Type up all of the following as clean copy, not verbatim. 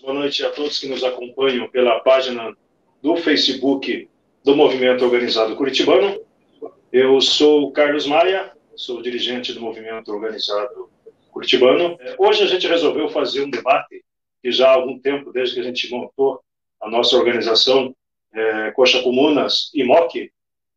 Boa noite a todos que nos acompanham pela página do Facebook do Movimento Organizado Curitibano. Eu sou o Carlos Maia, sou dirigente do Movimento Organizado Curitibano. Hoje a gente resolveu fazer um debate que já há algum tempo, desde que a gente montou a nossa organização Coxa Comunas e MOC,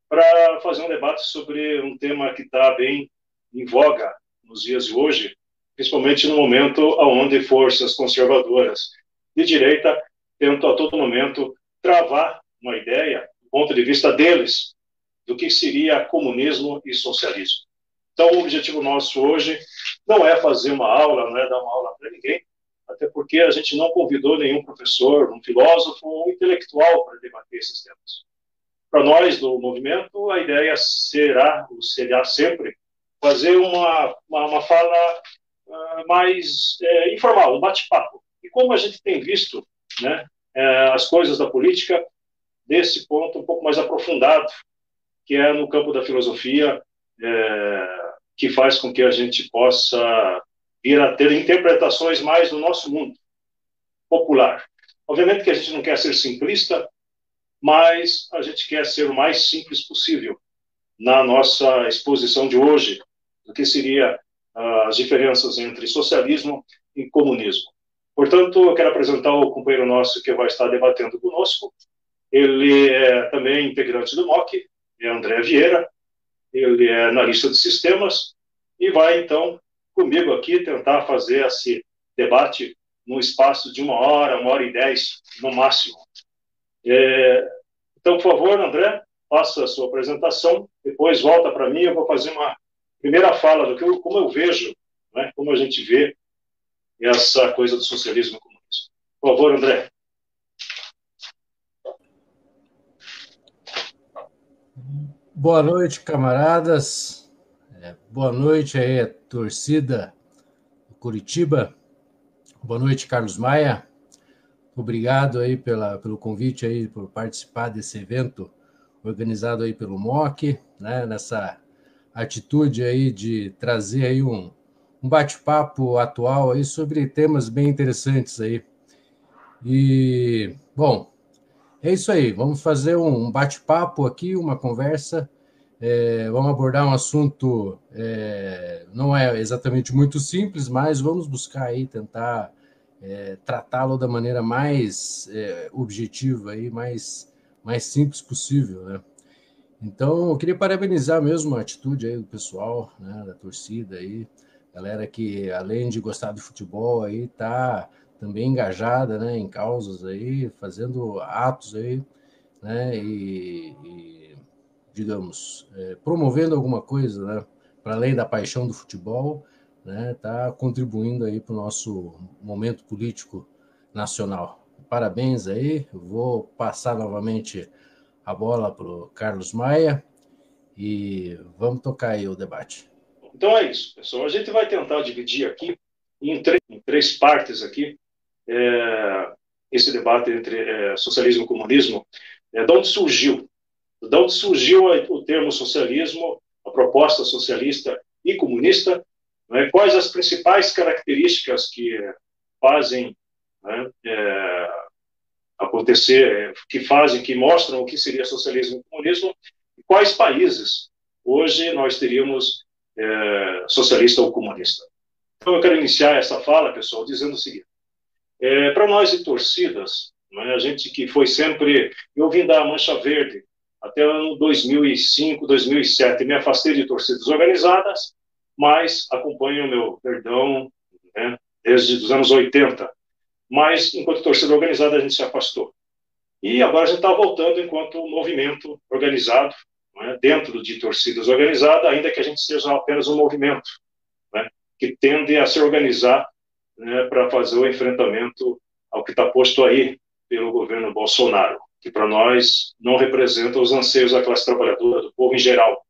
para fazer um debate sobre um tema que está bem em voga nos dias de hoje, principalmente no momento onde forças conservadoras de direita tentam a todo momento travar uma ideia, do ponto de vista deles, do que seria comunismo e socialismo. Então, o objetivo nosso hoje não é fazer uma aula, não é dar uma aula para ninguém, até porque a gente não convidou nenhum professor, um filósofo ou um intelectual para debater esses temas. Para nós, do movimento, a ideia será sempre fazer uma fala mais informal, um bate-papo. E como a gente tem visto, né, as coisas da política desse ponto um pouco mais aprofundado, que é no campo da filosofia, que faz com que a gente possa vir a ter interpretações mais do nosso mundo popular. Obviamente que a gente não quer ser simplista, mas a gente quer ser o mais simples possível na nossa exposição de hoje, do que seria as diferenças entre socialismo e comunismo. Portanto, eu quero apresentar o companheiro nosso que vai estar debatendo conosco. Ele é também integrante do MOC, é André Vieira, ele é analista de sistemas e vai, então, comigo aqui tentar fazer esse debate num espaço de 1h, 1h10, no máximo. Então, por favor, André, faça a sua apresentação, depois volta para mim, eu vou fazer uma primeira fala do que como eu vejo, né, como a gente vê essa coisa do socialismo e comunismo. Por favor, André. Boa noite, camaradas. Boa noite aí a torcida do Curitiba. Boa noite, Carlos Maia. Obrigado aí pelo convite aí, por participar desse evento organizado aí pelo MOC, né, nessa atitude aí de trazer aí um bate-papo atual aí sobre temas bem interessantes aí. E, bom, é isso aí, vamos fazer um bate-papo aqui, uma conversa, vamos abordar um assunto, não é exatamente muito simples, mas vamos buscar aí tentar tratá-lo da maneira mais objetiva, aí, mais simples possível, né? Então, eu queria parabenizar mesmo a atitude aí do pessoal, né, da torcida aí, galera que, além de gostar de futebol, aí tá também engajada, né, em causas aí, fazendo atos aí, né, e digamos, promovendo alguma coisa, né, para além da paixão do futebol, né, tá contribuindo aí para o nosso momento político nacional. Parabéns aí, eu vou passar novamente a bola para o Carlos Maia e vamos tocar aí o debate. Então é isso, pessoal. A gente vai tentar dividir aqui em três partes aqui esse debate entre socialismo e comunismo. De onde surgiu? De onde surgiu o termo socialismo, a proposta socialista e comunista? Né? Quais as principais características que fazem, né, acontecer, que mostram o que seria socialismo e comunismo? E quais países hoje nós teríamos socialista ou comunista? Então eu quero iniciar essa fala, pessoal, dizendo o seguinte: para nós de torcidas, né, a gente que foi sempre, eu vim da Mancha Verde até o ano 2005, 2007, me afastei de torcidas organizadas, mas acompanho o meu Verdão, né, desde os anos 80. Mas, enquanto torcida organizada, a gente se afastou. E agora a gente está voltando enquanto movimento organizado, né, dentro de torcidas organizadas, ainda que a gente seja apenas um movimento, né, que tende a se organizar, né, para fazer o enfrentamento ao que está posto aí pelo governo Bolsonaro, que para nós não representa os anseios da classe trabalhadora, do povo em geral.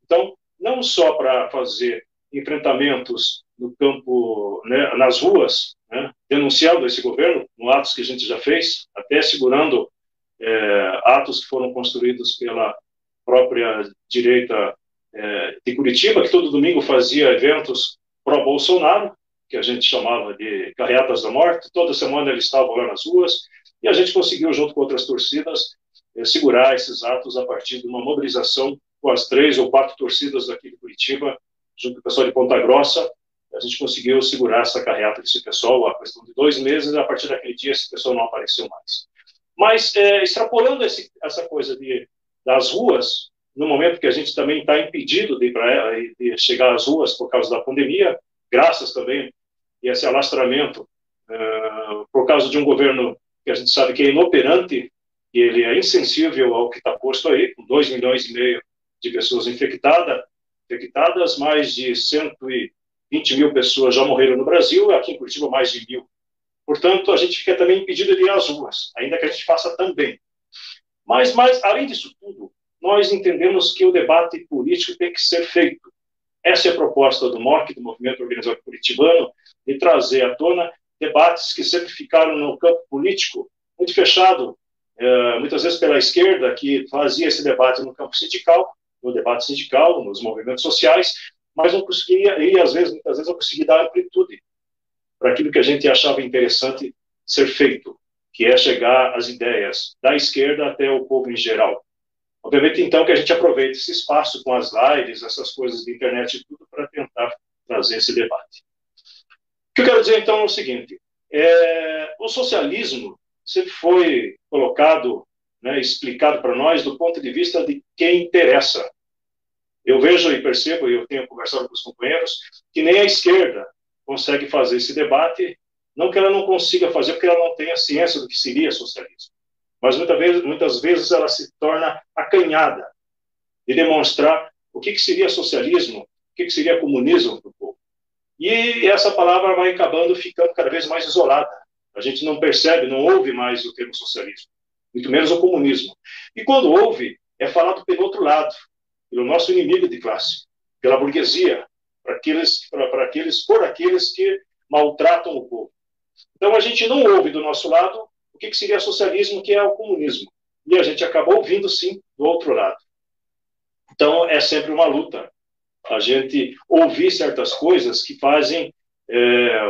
Então, não só para fazer enfrentamentos no campo, né, nas ruas, né, denunciando esse governo, com atos que a gente já fez, até segurando atos que foram construídos pela própria direita de Curitiba, que todo domingo fazia eventos pró-Bolsonaro, que a gente chamava de Carreatas da Morte. Toda semana eles estavam lá nas ruas, e a gente conseguiu, junto com outras torcidas, segurar esses atos a partir de uma mobilização com as 3 ou 4 torcidas daqui de Curitiba, junto com o pessoal de Ponta Grossa. A gente conseguiu segurar essa carreata desse pessoal a questão de 2 meses, e a partir daquele dia esse pessoal não apareceu mais. Mas, extrapolando essa coisa das ruas, no momento que a gente também está impedido de chegar às ruas por causa da pandemia, graças também a esse alastramento, por causa de um governo que a gente sabe que é inoperante, e ele é insensível ao que está posto aí, com 2,5 milhões de pessoas infectadas, mais de 120 mil pessoas já morreram no Brasil, aqui em Curitiba mais de 1.000. Portanto, a gente fica também impedido de ir às ruas, ainda que a gente faça também. Mas além disso tudo, nós entendemos que o debate político tem que ser feito. Essa é a proposta do MOC, do Movimento Organizado Curitibano, de trazer à tona debates que sempre ficaram no campo político muito fechado, muitas vezes pela esquerda, que fazia esse debate no campo sindical, no debate sindical, nos movimentos sociais, mas não conseguia, e muitas vezes não conseguia dar amplitude para aquilo que a gente achava interessante ser feito, que é chegar às ideias da esquerda até o povo em geral. Obviamente, então, que a gente aproveite esse espaço com as lives, essas coisas de internet e tudo, para tentar trazer esse debate. O que eu quero dizer, então, é o seguinte: o socialismo sempre foi colocado, explicado para nós do ponto de vista de quem interessa. Eu vejo e percebo, e eu tenho conversado com os companheiros, que nem a esquerda consegue fazer esse debate, não que ela não consiga fazer, porque ela não tem a ciência do que seria socialismo, mas muitas vezes ela se torna acanhada de demonstrar o que seria socialismo, o que seria comunismo para o povo. E essa palavra vai acabando ficando cada vez mais isolada. A gente não percebe, não ouve mais o termo socialismo, muito menos o comunismo. E quando ouve, é falado pelo outro lado, pelo nosso inimigo de classe, pela burguesia, por aqueles que maltratam o povo. Então a gente não ouve do nosso lado o que seria socialismo, que é o comunismo. E a gente acaba ouvindo, sim, do outro lado. Então é sempre uma luta a gente ouvir certas coisas que fazem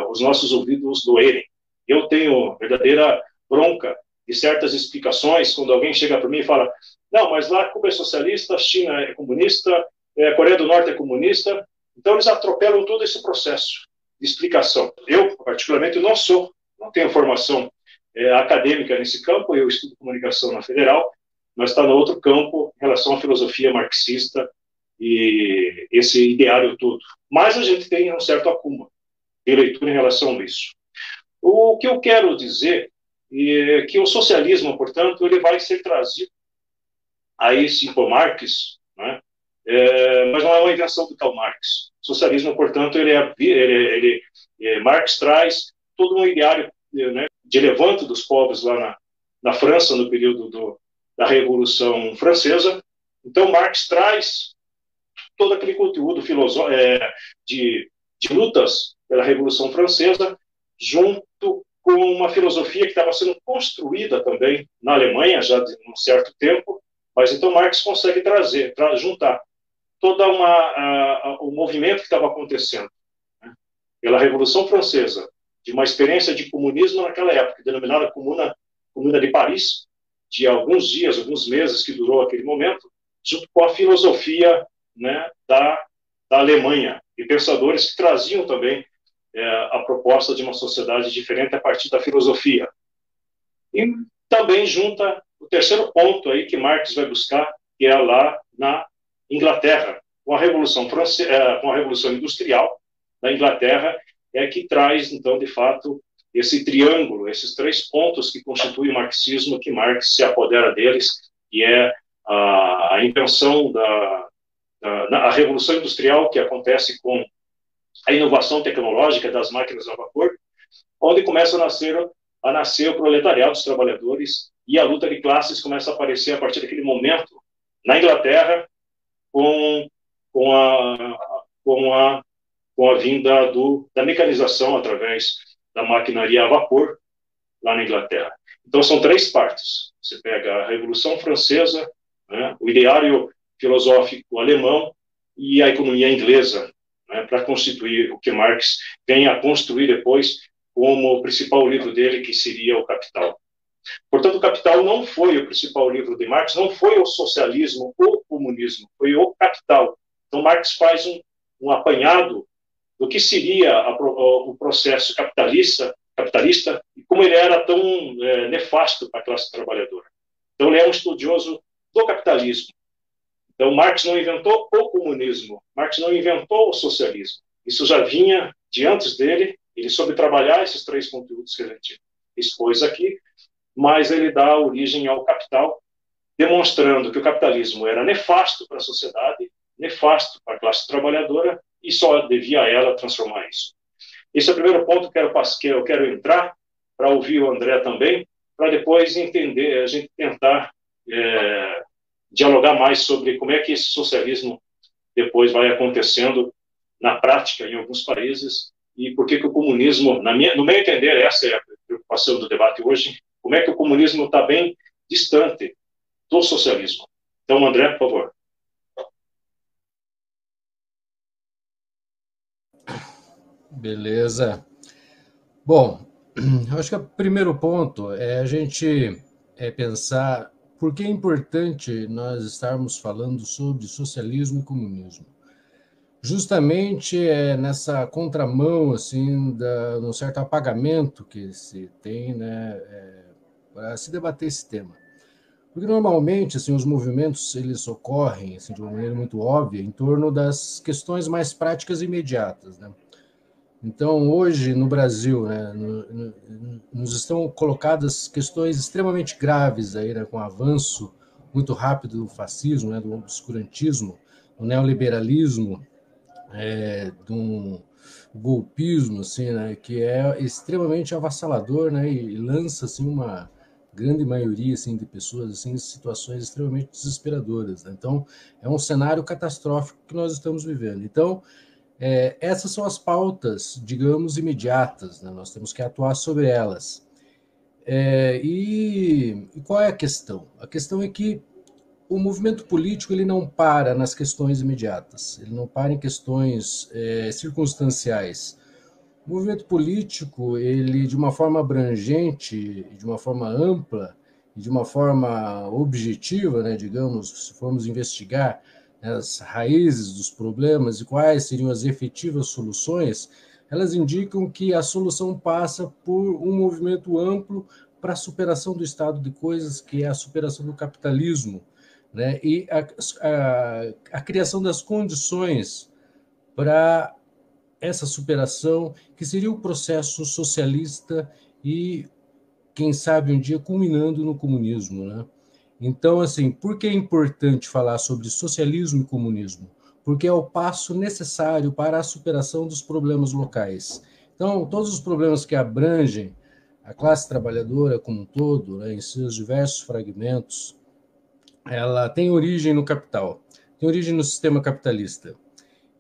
os nossos ouvidos doerem. Eu tenho verdadeira bronca de certas explicações quando alguém chega para mim e fala: não, mas lá Cuba é socialista, a China é comunista, a Coreia do Norte é comunista. Então eles atropelam todo esse processo de explicação. Eu, particularmente, não tenho formação acadêmica nesse campo, eu estudo comunicação na Federal, mas está no outro campo em relação à filosofia marxista e esse ideário todo. Mas a gente tem um certo acúmulo de leitura em relação a isso. O que eu quero dizer é que o socialismo, portanto, ele vai ser trazido aí sim por Marx, né? Mas não é uma invenção do Karl Marx. O socialismo, portanto, Marx traz todo um ideário, de levanto dos povos lá na França, no período da Revolução Francesa. Então, Marx traz todo aquele conteúdo de lutas pela Revolução Francesa, junto com uma filosofia que estava sendo construída também na Alemanha, já de um certo tempo. Mas então Marx consegue juntar todo o movimento que estava acontecendo, pela Revolução Francesa, de uma experiência de comunismo naquela época, denominada Comuna de Paris, de alguns dias, alguns meses que durou aquele momento, junto com a filosofia da Alemanha, e pensadores que traziam também a proposta de uma sociedade diferente a partir da filosofia. E também junta o terceiro ponto aí que Marx vai buscar, que é lá na Inglaterra, com a Revolução com a Revolução Industrial da Inglaterra, que traz, então, de fato, esse triângulo, esses 3 pontos que constituem o marxismo, que Marx se apodera deles, que é a invenção a Revolução Industrial, que acontece com a inovação tecnológica das máquinas a vapor, onde começa a nascer o proletariado dos trabalhadores, e a luta de classes começa a aparecer a partir daquele momento na Inglaterra, com a vinda da mecanização através da maquinaria a vapor lá na Inglaterra. Então são 3 partes. Você pega a Revolução Francesa, o ideário filosófico alemão e a economia inglesa, né, para constituir o que Marx vem a construir depois como o principal livro dele, que seria o Capital. Portanto, o Capital não foi o principal livro de Marx, não foi o socialismo ou o comunismo, foi o Capital. Então, Marx faz um apanhado do que seria o processo capitalista e como ele era tão nefasto para a classe trabalhadora. Então, ele é um estudioso do capitalismo. Então, Marx não inventou o comunismo, Marx não inventou o socialismo. Isso já vinha de antes dele, ele soube trabalhar esses três conteúdos que a gente expôs aqui, mas ele dá origem ao Capital, demonstrando que o capitalismo era nefasto para a sociedade, nefasto para a classe trabalhadora, e só devia ela transformar isso. Esse é o primeiro ponto que eu quero entrar, para ouvir o André também, para depois entender, a gente tentar dialogar mais sobre como é que esse socialismo depois vai acontecendo na prática em alguns países e por que o comunismo, no meu entender, essa é a preocupação do debate hoje, como é que o comunismo está bem distante do socialismo. Então, André, por favor. Beleza. Bom, acho que o primeiro ponto é a gente pensar por que é importante nós estarmos falando sobre socialismo e comunismo. Justamente nessa contramão, assim, de um certo apagamento que se tem, né, para se debater esse tema. Porque normalmente, assim, os movimentos eles ocorrem, assim, de uma maneira muito óbvia em torno das questões mais práticas e imediatas, né? Então, hoje, no Brasil, né, nos estão colocadas questões extremamente graves aí, né, com o avanço muito rápido do fascismo, né, do obscurantismo, do neoliberalismo, do golpismo, assim, né, que é extremamente avassalador, né, e lança assim uma grande maioria assim de pessoas assim em situações extremamente desesperadoras, né? Então, é um cenário catastrófico que nós estamos vivendo. Então, essas são as pautas, digamos, imediatas, né? Nós temos que atuar sobre elas. E qual é a questão? A questão é que o movimento político ele não para nas questões imediatas, ele não para em questões circunstanciais. O movimento político, ele de uma forma abrangente, de uma forma ampla, e de uma forma objetiva, né, digamos, se formos investigar as raízes dos problemas e quais seriam as efetivas soluções, elas indicam que a solução passa por um movimento amplo para a superação do estado de coisas, que é a superação do capitalismo, né, e a criação das condições para essa superação, que seria o processo socialista e, quem sabe, um dia culminando no comunismo, né? Então, assim, por que é importante falar sobre socialismo e comunismo? Porque é o passo necessário para a superação dos problemas locais. Então, todos os problemas que abrangem a classe trabalhadora como um todo, né, em seus diversos fragmentos, ela tem origem no capital, tem origem no sistema capitalista.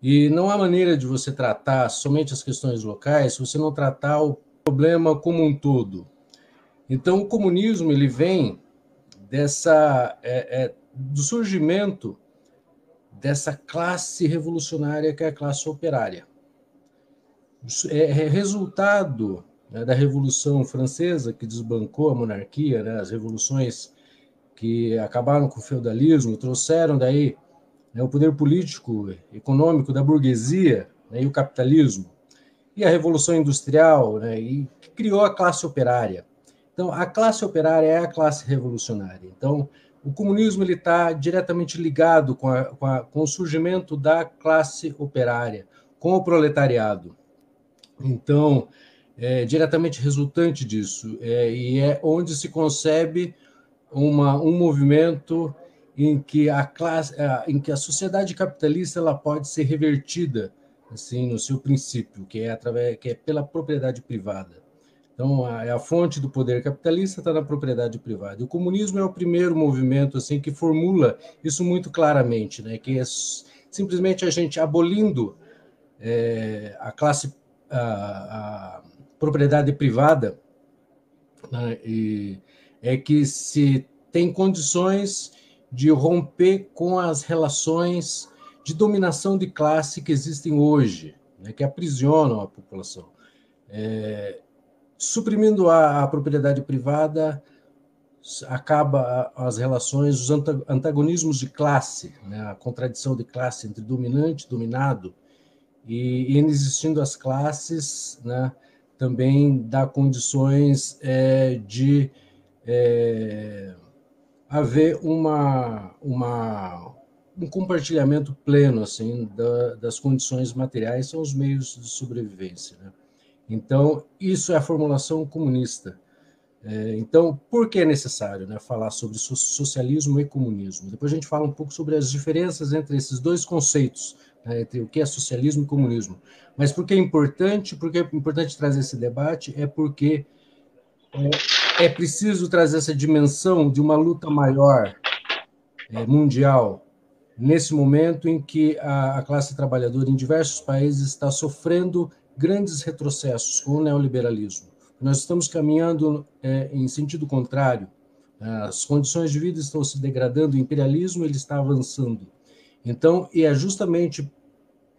E não há maneira de você tratar somente as questões locais se você não tratar o problema como um todo. Então, o comunismo ele vem do surgimento dessa classe revolucionária que é a classe operária. É resultado, né, da Revolução Francesa, que desbancou a monarquia, né, as revoluções que acabaram com o feudalismo, trouxeram daí, né, o poder político, econômico da burguesia, né, e o capitalismo, e a Revolução Industrial, né, e que criou a classe operária. Então, a classe operária é a classe revolucionária. Então, o comunismo está diretamente ligado com o surgimento da classe operária, com o proletariado. Então, diretamente resultante disso, e é onde se concebe um movimento em que em que a sociedade capitalista ela pode ser revertida assim no seu princípio, que é pela propriedade privada. Então, a fonte do poder capitalista está na propriedade privada. E o comunismo é o primeiro movimento assim que formula isso muito claramente, né? Que é simplesmente a gente abolindo a classe, a propriedade privada, né? E é que se tem condições de romper com as relações de dominação de classe que existem hoje, né, que aprisionam a população. Suprimindo a propriedade privada, acaba as relações, os antagonismos de classe, né, a contradição de classe entre dominante e dominado, e inexistindo as classes, né, também dá condições de haver um compartilhamento pleno assim, das condições materiais, são os meios de sobrevivência, né? Então, isso é a formulação comunista. Então, por que é necessário, né, falar sobre socialismo e comunismo? Depois a gente fala um pouco sobre as diferenças entre esses dois conceitos, né, entre o que é socialismo e comunismo. Mas por que é importante? Porque é importante trazer esse debate é porque é preciso trazer essa dimensão de uma luta maior, mundial, nesse momento em que a classe trabalhadora em diversos países está sofrendo grandes retrocessos com o neoliberalismo. Nós estamos caminhando em sentido contrário. As condições de vida estão se degradando, o imperialismo ele está avançando. Então, e é justamente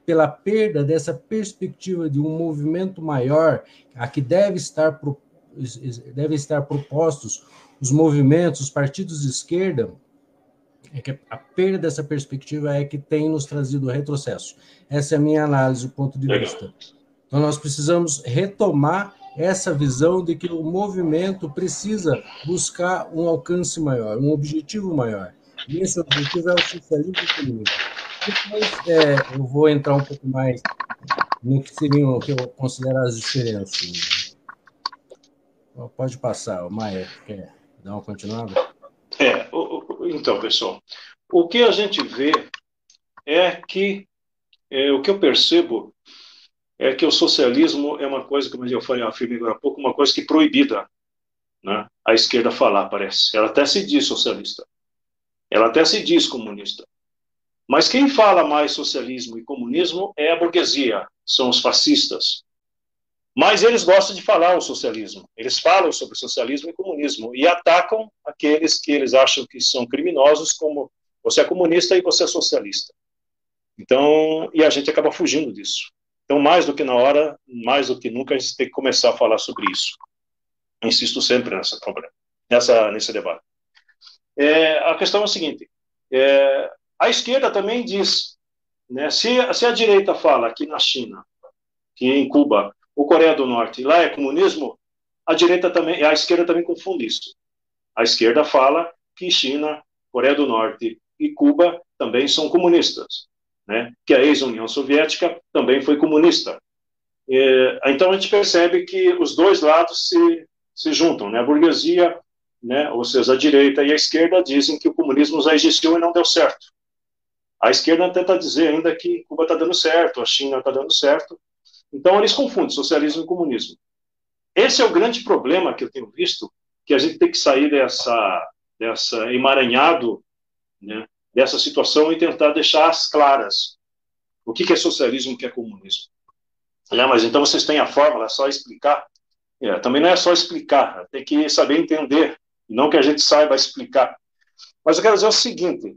pela perda dessa perspectiva de um movimento maior a que devem estar propostos os movimentos, os partidos de esquerda, é que a perda dessa perspectiva é que tem nos trazido retrocesso. Essa é a minha análise, o ponto de vista. Então, nós precisamos retomar essa visão de que o movimento precisa buscar um alcance maior, um objetivo maior. E esse objetivo é o socialismo e o comunismo. Depois, eu vou entrar um pouco mais no que seriam, o que eu considero as diferenças. Pode passar, o Maia, quer dar uma continuada? Então, pessoal, o que a gente vê é que, o que eu percebo é que o socialismo é uma coisa, como eu afirmei agora há pouco, uma coisa que é proibida, né? A esquerda falar, parece. Ela até se diz socialista. Ela até se diz comunista. Mas quem fala mais socialismo e comunismo é a burguesia, são os fascistas. Mas eles gostam de falar o socialismo. Eles falam sobre socialismo e comunismo e atacam aqueles que eles acham que são criminosos, como você é comunista e você é socialista. Então, e a gente acaba fugindo disso. Então, mais do que na hora, mais do que nunca, a gente tem que começar a falar sobre isso. Insisto sempre nesse debate. A questão é a seguinte, a esquerda também diz, né, se a direita fala que na China, que em Cuba, ou Coreia do Norte, lá é comunismo, a esquerda também confunde isso. A esquerda fala que China, Coreia do Norte e Cuba também são comunistas, né? Que a ex-União Soviética também foi comunista. Então a gente percebe que os dois lados se juntam, né? A burguesia, né, ou seja, a direita e a esquerda dizem que o comunismo já existiu e não deu certo. A esquerda tenta dizer ainda que Cuba está dando certo, a China está dando certo. Então eles confundem socialismo e comunismo. Esse é o grande problema que eu tenho visto, que a gente tem que sair dessa emaranhado, né, dessa situação e tentar deixar as claras o que é socialismo e o que é comunismo. Mas então vocês têm a fórmula, é só explicar? Também não é só explicar, tem que saber entender, não que a gente saiba explicar. Mas eu quero dizer o seguinte,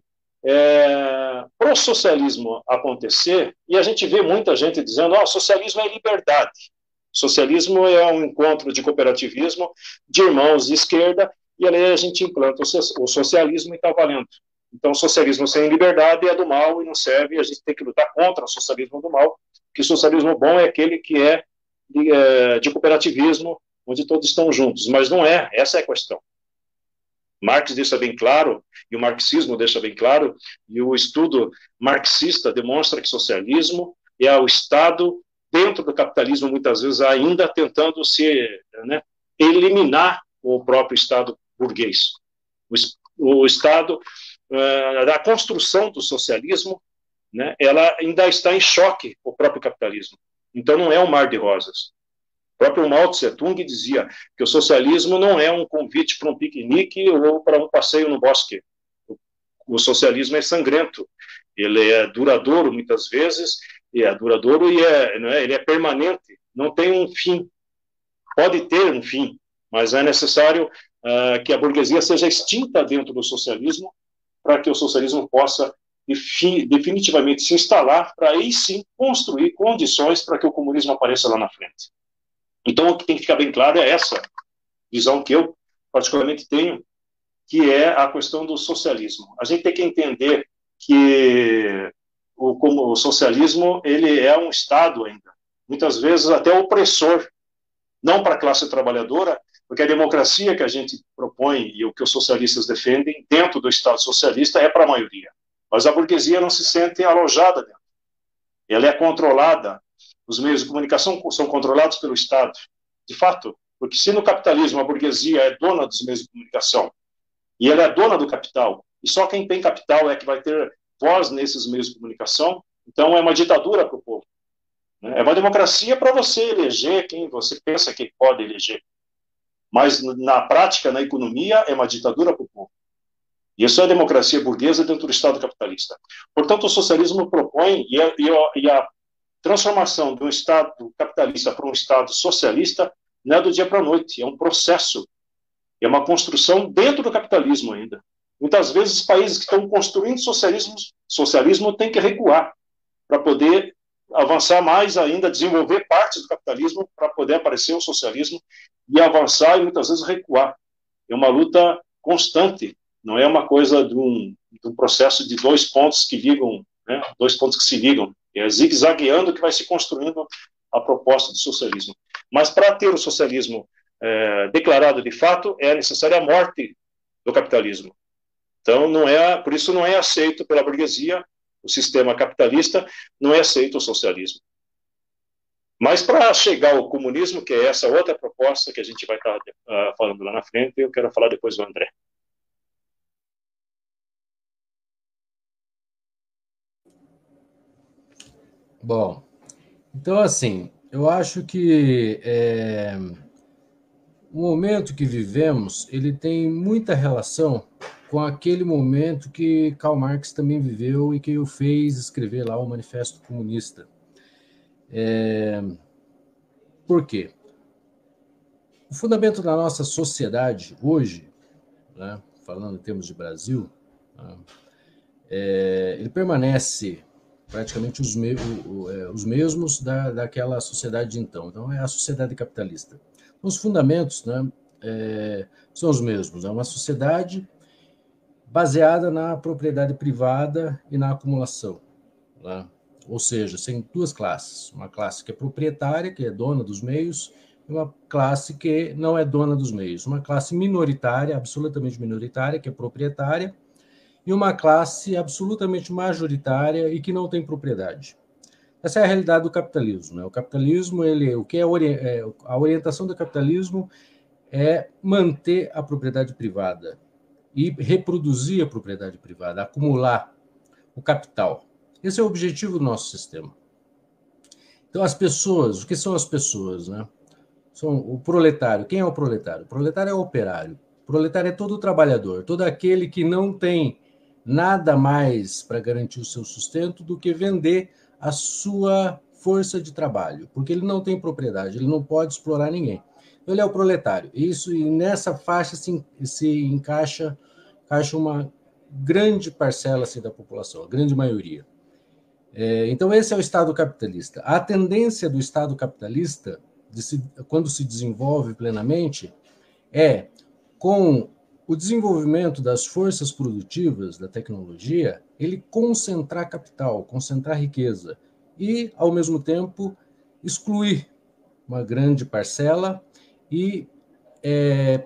para o socialismo acontecer, e a gente vê muita gente dizendo, socialismo é liberdade. Socialismo é um encontro de cooperativismo, de irmãos de esquerda, e ali a gente implanta o socialismo e está valendo. Então, o socialismo sem liberdade é do mal e não serve, e a gente tem que lutar contra o socialismo do mal, porque o socialismo bom é aquele que é de cooperativismo, onde todos estão juntos, mas não é, essa é a questão. Marx deixa bem claro, e o marxismo deixa bem claro, e o estudo marxista demonstra que socialismo é o Estado dentro do capitalismo, muitas vezes ainda tentando eliminar o próprio Estado burguês. O Estado, a construção do socialismo, né, ela ainda está em choque com o próprio capitalismo. Então não é um mar de rosas. O próprio Mao Tse Tung dizia que o socialismo não é um convite para um piquenique ou para um passeio no bosque. O socialismo é sangrento. Ele é duradouro muitas vezes, ele é permanente. Não tem um fim. Pode ter um fim, mas é necessário que a burguesia seja extinta dentro do socialismo para que o socialismo possa definitivamente se instalar para aí sim construir condições para que o comunismo apareça lá na frente. Então, o que tem que ficar bem claro é essa visão que eu particularmente tenho, que é a questão do socialismo. A gente tem que entender que como o socialismo ele é um Estado ainda, muitas vezes até opressor, não para a classe trabalhadora, porque a democracia que a gente propõe e o que os socialistas defendem dentro do Estado socialista é para a maioria. Mas a burguesia não se sente alojada dentro. Ela é controlada, os meios de comunicação são controlados pelo Estado, de fato, porque se no capitalismo a burguesia é dona dos meios de comunicação e ela é dona do capital, e só quem tem capital é que vai ter voz nesses meios de comunicação, então é uma ditadura para o povo. É uma democracia para você eleger quem você pensa que pode eleger. Mas, na prática, na economia, é uma ditadura para o povo. Isso é a democracia burguesa dentro do Estado capitalista. Portanto, o socialismo propõe, e a transformação de um Estado capitalista para um Estado socialista não é do dia para a noite, é um processo, é uma construção dentro do capitalismo ainda. Muitas vezes, os países que estão construindo socialismo têm que recuar para poder avançar mais ainda, desenvolver partes do capitalismo para poder aparecer o socialismo e avançar e muitas vezes recuar. É uma luta constante, não é uma coisa de um processo de dois pontos que ligam, né? Dois pontos que se ligam. É zigue-zagueando que vai se construindo a proposta do socialismo. Mas para ter o socialismo declarado de fato, é necessária a morte do capitalismo. Então, por isso não é aceito pela burguesia, o sistema capitalista, não é aceito o socialismo. Mas para chegar ao comunismo, que é essa outra proposta que a gente vai estar falando lá na frente, eu quero falar depois do André. Bom, então assim, eu acho que o momento que vivemos, ele tem muita relação com aquele momento que Karl Marx também viveu e que o fez escrever lá o Manifesto Comunista. Por quê? O fundamento da nossa sociedade hoje, né, falando em termos de Brasil, né, ele permanece praticamente os mesmos daquela sociedade de então. Então, é a sociedade capitalista. Os fundamentos, né, são os mesmos. É uma sociedade baseada na propriedade privada e na acumulação, né? Ou seja, tem duas classes. Uma classe que é proprietária, que é dona dos meios, e uma classe que não é dona dos meios. Uma classe minoritária, absolutamente minoritária, que é proprietária, e uma classe absolutamente majoritária e que não tem propriedade. Essa é a realidade do capitalismo, né? O capitalismo, a orientação do capitalismo é manter a propriedade privada e reproduzir a propriedade privada, acumular o capital. Esse é o objetivo do nosso sistema. Então, as pessoas, o que são as pessoas, né? São o proletário. Quem é o proletário? O proletário é o operário. O proletário é todo o trabalhador, todo aquele que não tem nada mais para garantir o seu sustento do que vender a sua força de trabalho, porque ele não tem propriedade, ele não pode explorar ninguém. Ele é o proletário. E nessa faixa se encaixa uma grande parcela assim, da população, a grande maioria. Então, esse é o Estado capitalista. A tendência do Estado capitalista, quando se desenvolve plenamente, é com o desenvolvimento das forças produtivas, da tecnologia, ele concentrar capital, concentrar riqueza e, ao mesmo tempo, excluir uma grande parcela e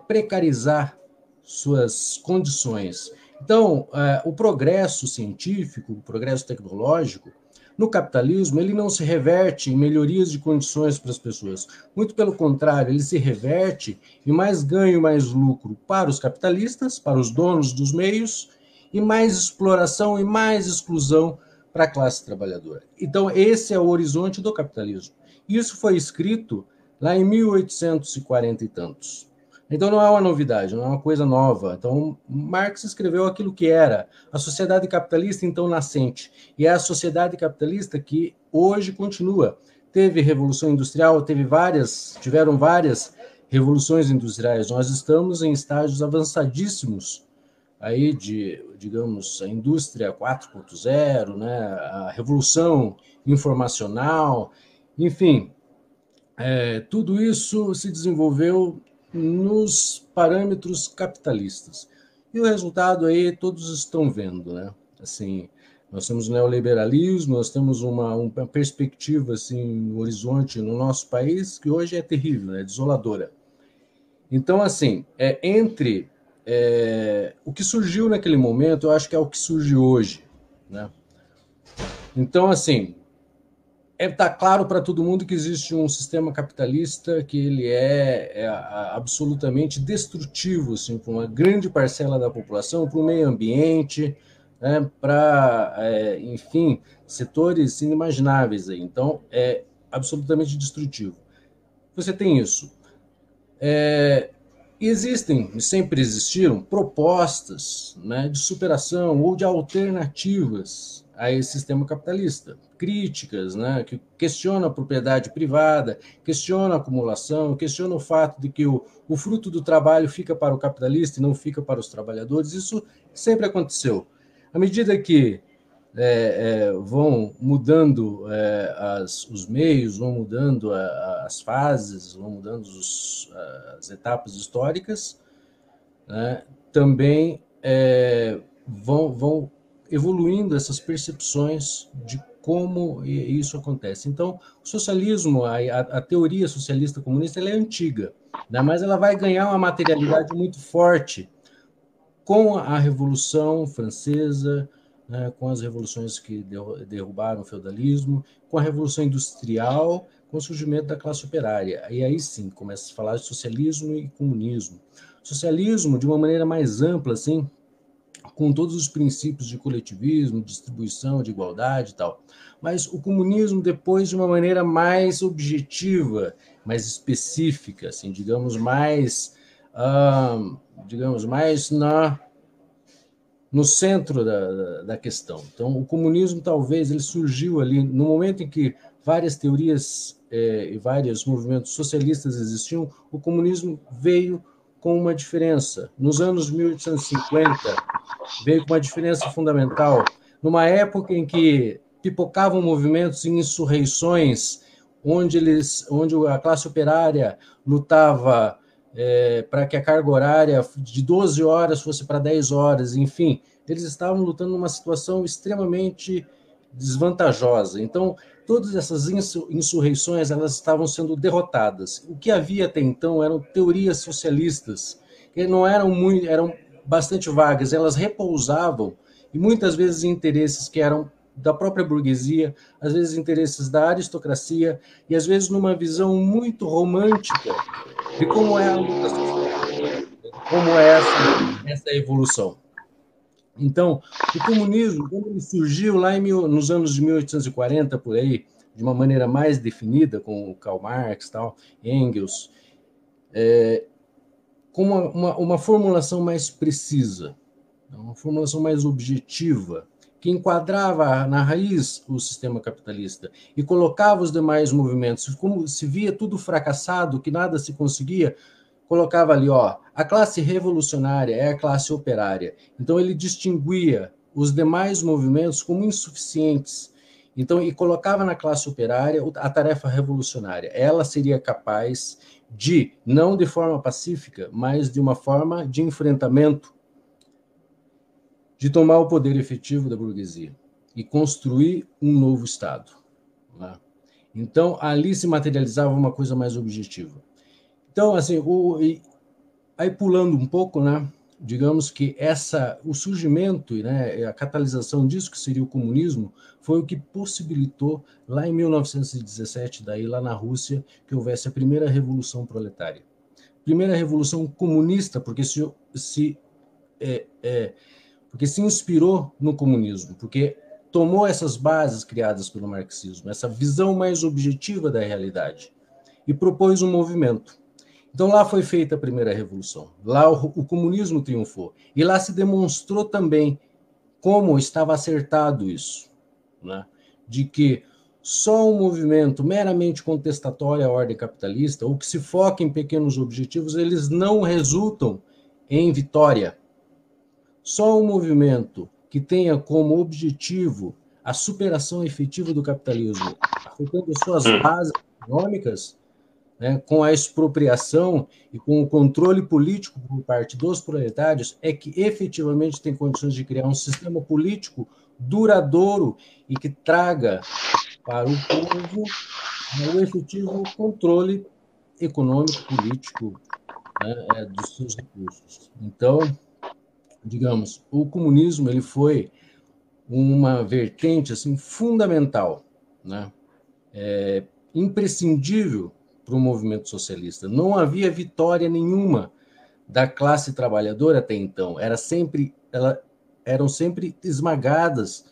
precarizar suas condições. Então, o progresso científico, o progresso tecnológico, no capitalismo, ele não se reverte em melhorias de condições para as pessoas. Muito pelo contrário, ele se reverte em mais ganho, mais lucro para os capitalistas, para os donos dos meios, e mais exploração e mais exclusão para a classe trabalhadora. Então, esse é o horizonte do capitalismo. Isso foi escrito lá em 1840 e tantos. Então, não é uma novidade, não é uma coisa nova. Então, Marx escreveu aquilo que era a sociedade capitalista, então, nascente. E é a sociedade capitalista que hoje continua. Teve Revolução Industrial, tiveram várias revoluções industriais. Nós estamos em estágios avançadíssimos aí de, digamos, a indústria 4.0, né, a revolução informacional, enfim, tudo isso se desenvolveu nos parâmetros capitalistas. E o resultado aí todos estão vendo, né? Assim, nós temos neoliberalismo, nós temos uma perspectiva assim, no horizonte no nosso país que hoje é terrível, é desoladora. Então, assim, entre o que surgiu naquele momento, eu acho que é o que surge hoje, né? Então, assim, tá claro para todo mundo que existe um sistema capitalista que ele é absolutamente destrutivo assim, para uma grande parcela da população, para o meio ambiente, né, para, enfim, setores inimagináveis. Aí. Então, é absolutamente destrutivo. Você tem isso. Existem, sempre existiram, propostas, né, de superação ou de alternativas a esse sistema capitalista. Críticas, né, que questionam a propriedade privada, questionam a acumulação, questionam o fato de que o fruto do trabalho fica para o capitalista e não fica para os trabalhadores. Isso sempre aconteceu. À medida que vão mudando os meios, vão mudando as fases, vão mudando as etapas históricas, né? Também vão evoluindo essas percepções de como isso acontece. Então, o socialismo, a teoria socialista comunista, ela é antiga, né? Mas ela vai ganhar uma materialidade muito forte com a Revolução Francesa, né, com as revoluções que derrubaram o feudalismo, com a Revolução Industrial, com o surgimento da classe operária. E aí sim, começa a se falar de socialismo e comunismo. Socialismo, de uma maneira mais ampla, assim, com todos os princípios de coletivismo, distribuição, de igualdade e tal. Mas o comunismo depois de uma maneira mais objetiva, mais específica, assim, digamos, mais no centro da questão. Então, o comunismo talvez ele surgiu ali no momento em que várias teorias e vários movimentos socialistas existiam, o comunismo veio com uma diferença. Nos anos 1850, veio com uma diferença fundamental. Numa época em que pipocavam movimentos e insurreições, onde a classe operária lutava para que a carga horária de 12 horas fosse para 10 horas, enfim, eles estavam lutando numa situação extremamente desvantajosa. Então, todas essas insurreições elas estavam sendo derrotadas. O que havia até então eram teorias socialistas, que não eram bastante vagas, elas repousavam e muitas vezes interesses que eram da própria burguesia, às vezes interesses da aristocracia e às vezes numa visão muito romântica de como é a luta social, como é essa evolução. Então, o comunismo, quando ele surgiu lá nos anos de 1840, por aí, de uma maneira mais definida, com o Karl Marx, tal, Engels, com uma formulação mais precisa, uma formulação mais objetiva, que enquadrava na raiz o sistema capitalista e colocava os demais movimentos, como se via tudo fracassado, que nada se conseguia, colocava ali, a classe revolucionária é a classe operária. Então ele distinguia os demais movimentos como insuficientes. Então, e colocava na classe operária a tarefa revolucionária. Ela seria capaz de, não de forma pacífica, mas de uma forma de enfrentamento, de tomar o poder efetivo da burguesia e construir um novo Estado. Né? Então, ali se materializava uma coisa mais objetiva. Então, assim, aí pulando um pouco, né, digamos que o surgimento, né, a catalisação disso, que seria o comunismo, foi o que possibilitou, lá em 1917, daí lá na Rússia, que houvesse a primeira revolução proletária. Primeira revolução comunista, porque se inspirou no comunismo, porque tomou essas bases criadas pelo marxismo, essa visão mais objetiva da realidade, e propôs um movimento. Então, lá foi feita a primeira revolução. Lá o comunismo triunfou. E lá se demonstrou também como estava acertado isso, né? De que só um movimento meramente contestatório à ordem capitalista, ou que se foca em pequenos objetivos, eles não resultam em vitória. Só um movimento que tenha como objetivo a superação efetiva do capitalismo, afetando as suas bases econômicas, né, com a expropriação e com o controle político por parte dos proletários, é que efetivamente tem condições de criar um sistema político duradouro e que traga para o povo o efetivo controle econômico, político, né, dos seus recursos. Então, digamos, o comunismo ele foi uma vertente assim fundamental, né, imprescindível para o movimento socialista. Não havia vitória nenhuma da classe trabalhadora até então. Eram sempre esmagadas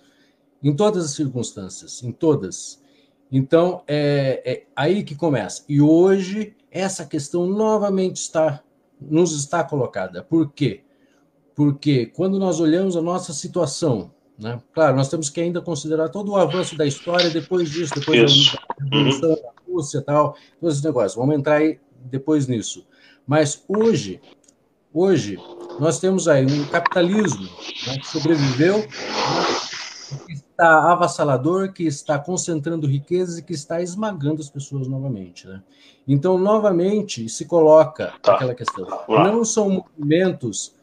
em todas as circunstâncias, em todas. Então, é aí que começa. E hoje, essa questão novamente nos está colocada. Por quê? Porque quando nós olhamos a nossa situação, né, claro, nós temos que ainda considerar todo o avanço da história depois disso, depois da Revolução da Rússia e tal, todos esses negócios. Vamos entrar aí depois nisso. Mas hoje nós temos aí um capitalismo, né, que sobreviveu, né, que está avassalador, que está concentrando riquezas e que está esmagando as pessoas novamente. Né? Então, novamente, se coloca aquela questão. Não são movimentos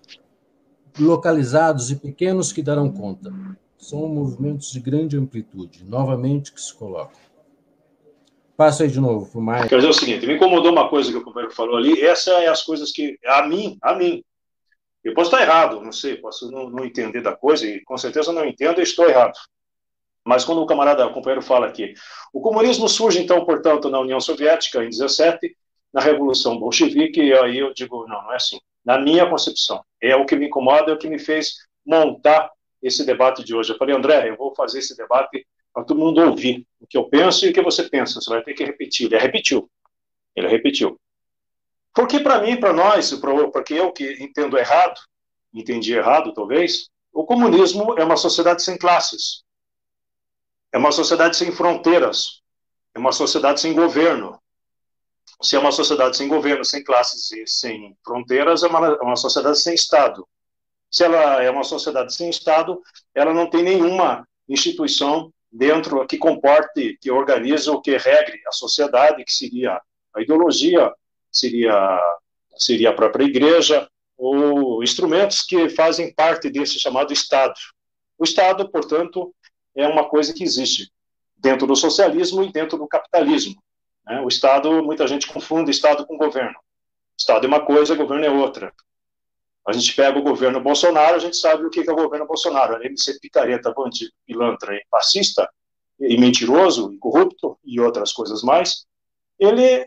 localizados e pequenos que darão conta. São movimentos de grande amplitude, novamente, que se colocam. Passa aí de novo para o Maia. Quer dizer o seguinte, me incomodou uma coisa que o companheiro falou ali, essa é as coisas que, a mim, eu posso estar errado, não sei, posso não entender da coisa, e com certeza não entendo e estou errado. Mas quando o companheiro fala aqui, o comunismo surge, então, portanto, na União Soviética, em 17, na Revolução Bolchevique, e aí eu digo, não é assim. Na minha concepção, é o que me incomoda, é o que me fez montar esse debate de hoje. Eu falei, André, eu vou fazer esse debate para todo mundo ouvir o que eu penso e o que você pensa. Você vai ter que repetir. Ele repetiu. Porque para mim, para nós, porque eu que entendo errado, entendi errado talvez, o comunismo é uma sociedade sem classes, é uma sociedade sem fronteiras, é uma sociedade sem governo. Se é uma sociedade sem governo, sem classes e sem fronteiras, é uma sociedade sem Estado. Se ela é uma sociedade sem Estado, ela não tem nenhuma instituição dentro que comporte, que organize ou que regre a sociedade, que seria a ideologia, seria a própria igreja, ou instrumentos que fazem parte desse chamado Estado. O Estado, portanto, é uma coisa que existe dentro do socialismo e dentro do capitalismo. Né? O Estado, muita gente confunde Estado com governo. Estado é uma coisa, governo é outra. A gente pega o governo Bolsonaro, a gente sabe o que é o governo Bolsonaro. Além de ser picareta, bandido, pilantra e fascista, e mentiroso, e corrupto, e outras coisas mais,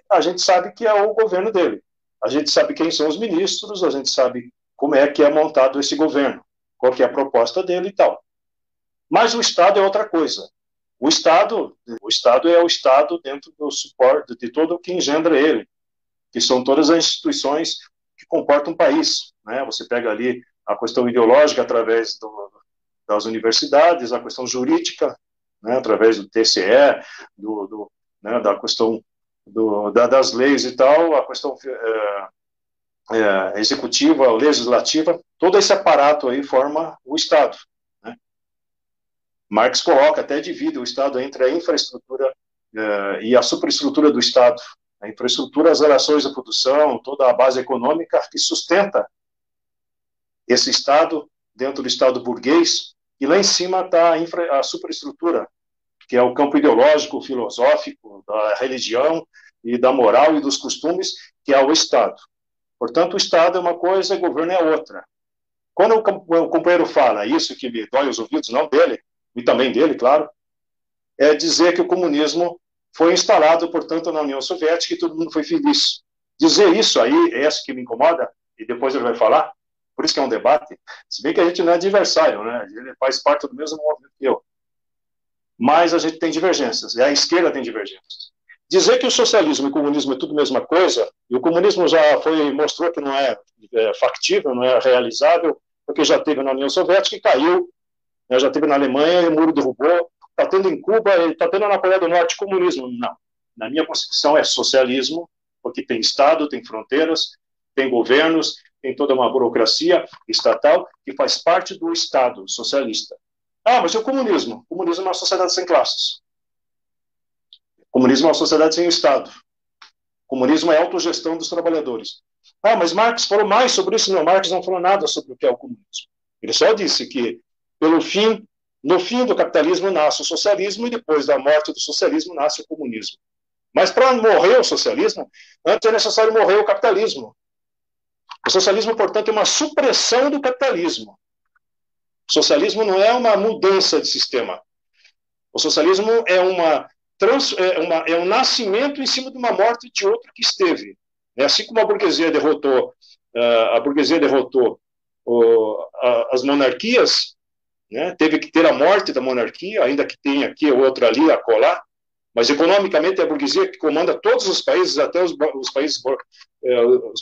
a gente sabe que é o governo dele. A gente sabe quem são os ministros, a gente sabe como é que é montado esse governo, qual que é a proposta dele e tal. Mas o Estado é outra coisa. O Estado é o Estado dentro do suporte de todo o que engendra ele, que são todas as instituições que comportam um país. Né? Você pega ali a questão ideológica através das universidades, a questão jurídica, né? Através do TCE, né? Da questão das leis e tal, a questão executiva, legislativa, todo esse aparato aí forma o Estado. Né? Marx coloca, até divide o Estado entre a infraestrutura e a superestrutura do Estado. A infraestrutura, as relações de produção, toda a base econômica que sustenta esse Estado, dentro do Estado burguês, e lá em cima está a superestrutura, que é o campo ideológico, filosófico, da religião e da moral e dos costumes, que é o Estado. Portanto, o Estado é uma coisa e o governo é outra. Quando o companheiro fala isso, que me dói os ouvidos, não dele, e também dele, claro, é dizer que o comunismo foi instalado, portanto, na União Soviética e todo mundo foi feliz. Dizer isso aí, é isso que me incomoda, e depois ele vai falar, por isso que é um debate, se bem que a gente não é adversário, né? Ele faz parte do mesmo movimento que eu. Mas a gente tem divergências, e a esquerda tem divergências. Dizer que o socialismo e o comunismo é tudo a mesma coisa, e o comunismo já mostrou que não é factível, não é realizável, porque já teve na União Soviética e caiu, né? Já teve na Alemanha e o muro derrubou, está tendo em Cuba, está tendo na Coreia do Norte comunismo. Não. Na minha concepção é socialismo, porque tem Estado, tem fronteiras, tem governos, tem toda uma burocracia estatal que faz parte do Estado socialista. Ah, mas e o comunismo? O comunismo é uma sociedade sem classes. O comunismo é uma sociedade sem Estado. O comunismo é a autogestão dos trabalhadores. Ah, mas Marx falou mais sobre isso? Não, Marx não falou nada sobre o que é o comunismo. Ele só disse que, no fim do capitalismo nasce o socialismo e depois da morte do socialismo nasce o comunismo. Mas para morrer o socialismo, antes é necessário morrer o capitalismo. O socialismo, portanto, é uma supressão do capitalismo. O socialismo não é uma mudança de sistema. O socialismo é um nascimento em cima de uma morte de outro que esteve. Assim como a burguesia derrotou as monarquias, né? Teve que ter a morte da monarquia, ainda que tenha aqui ou outra ali, acolá, mas economicamente é a burguesia que comanda todos os países, até os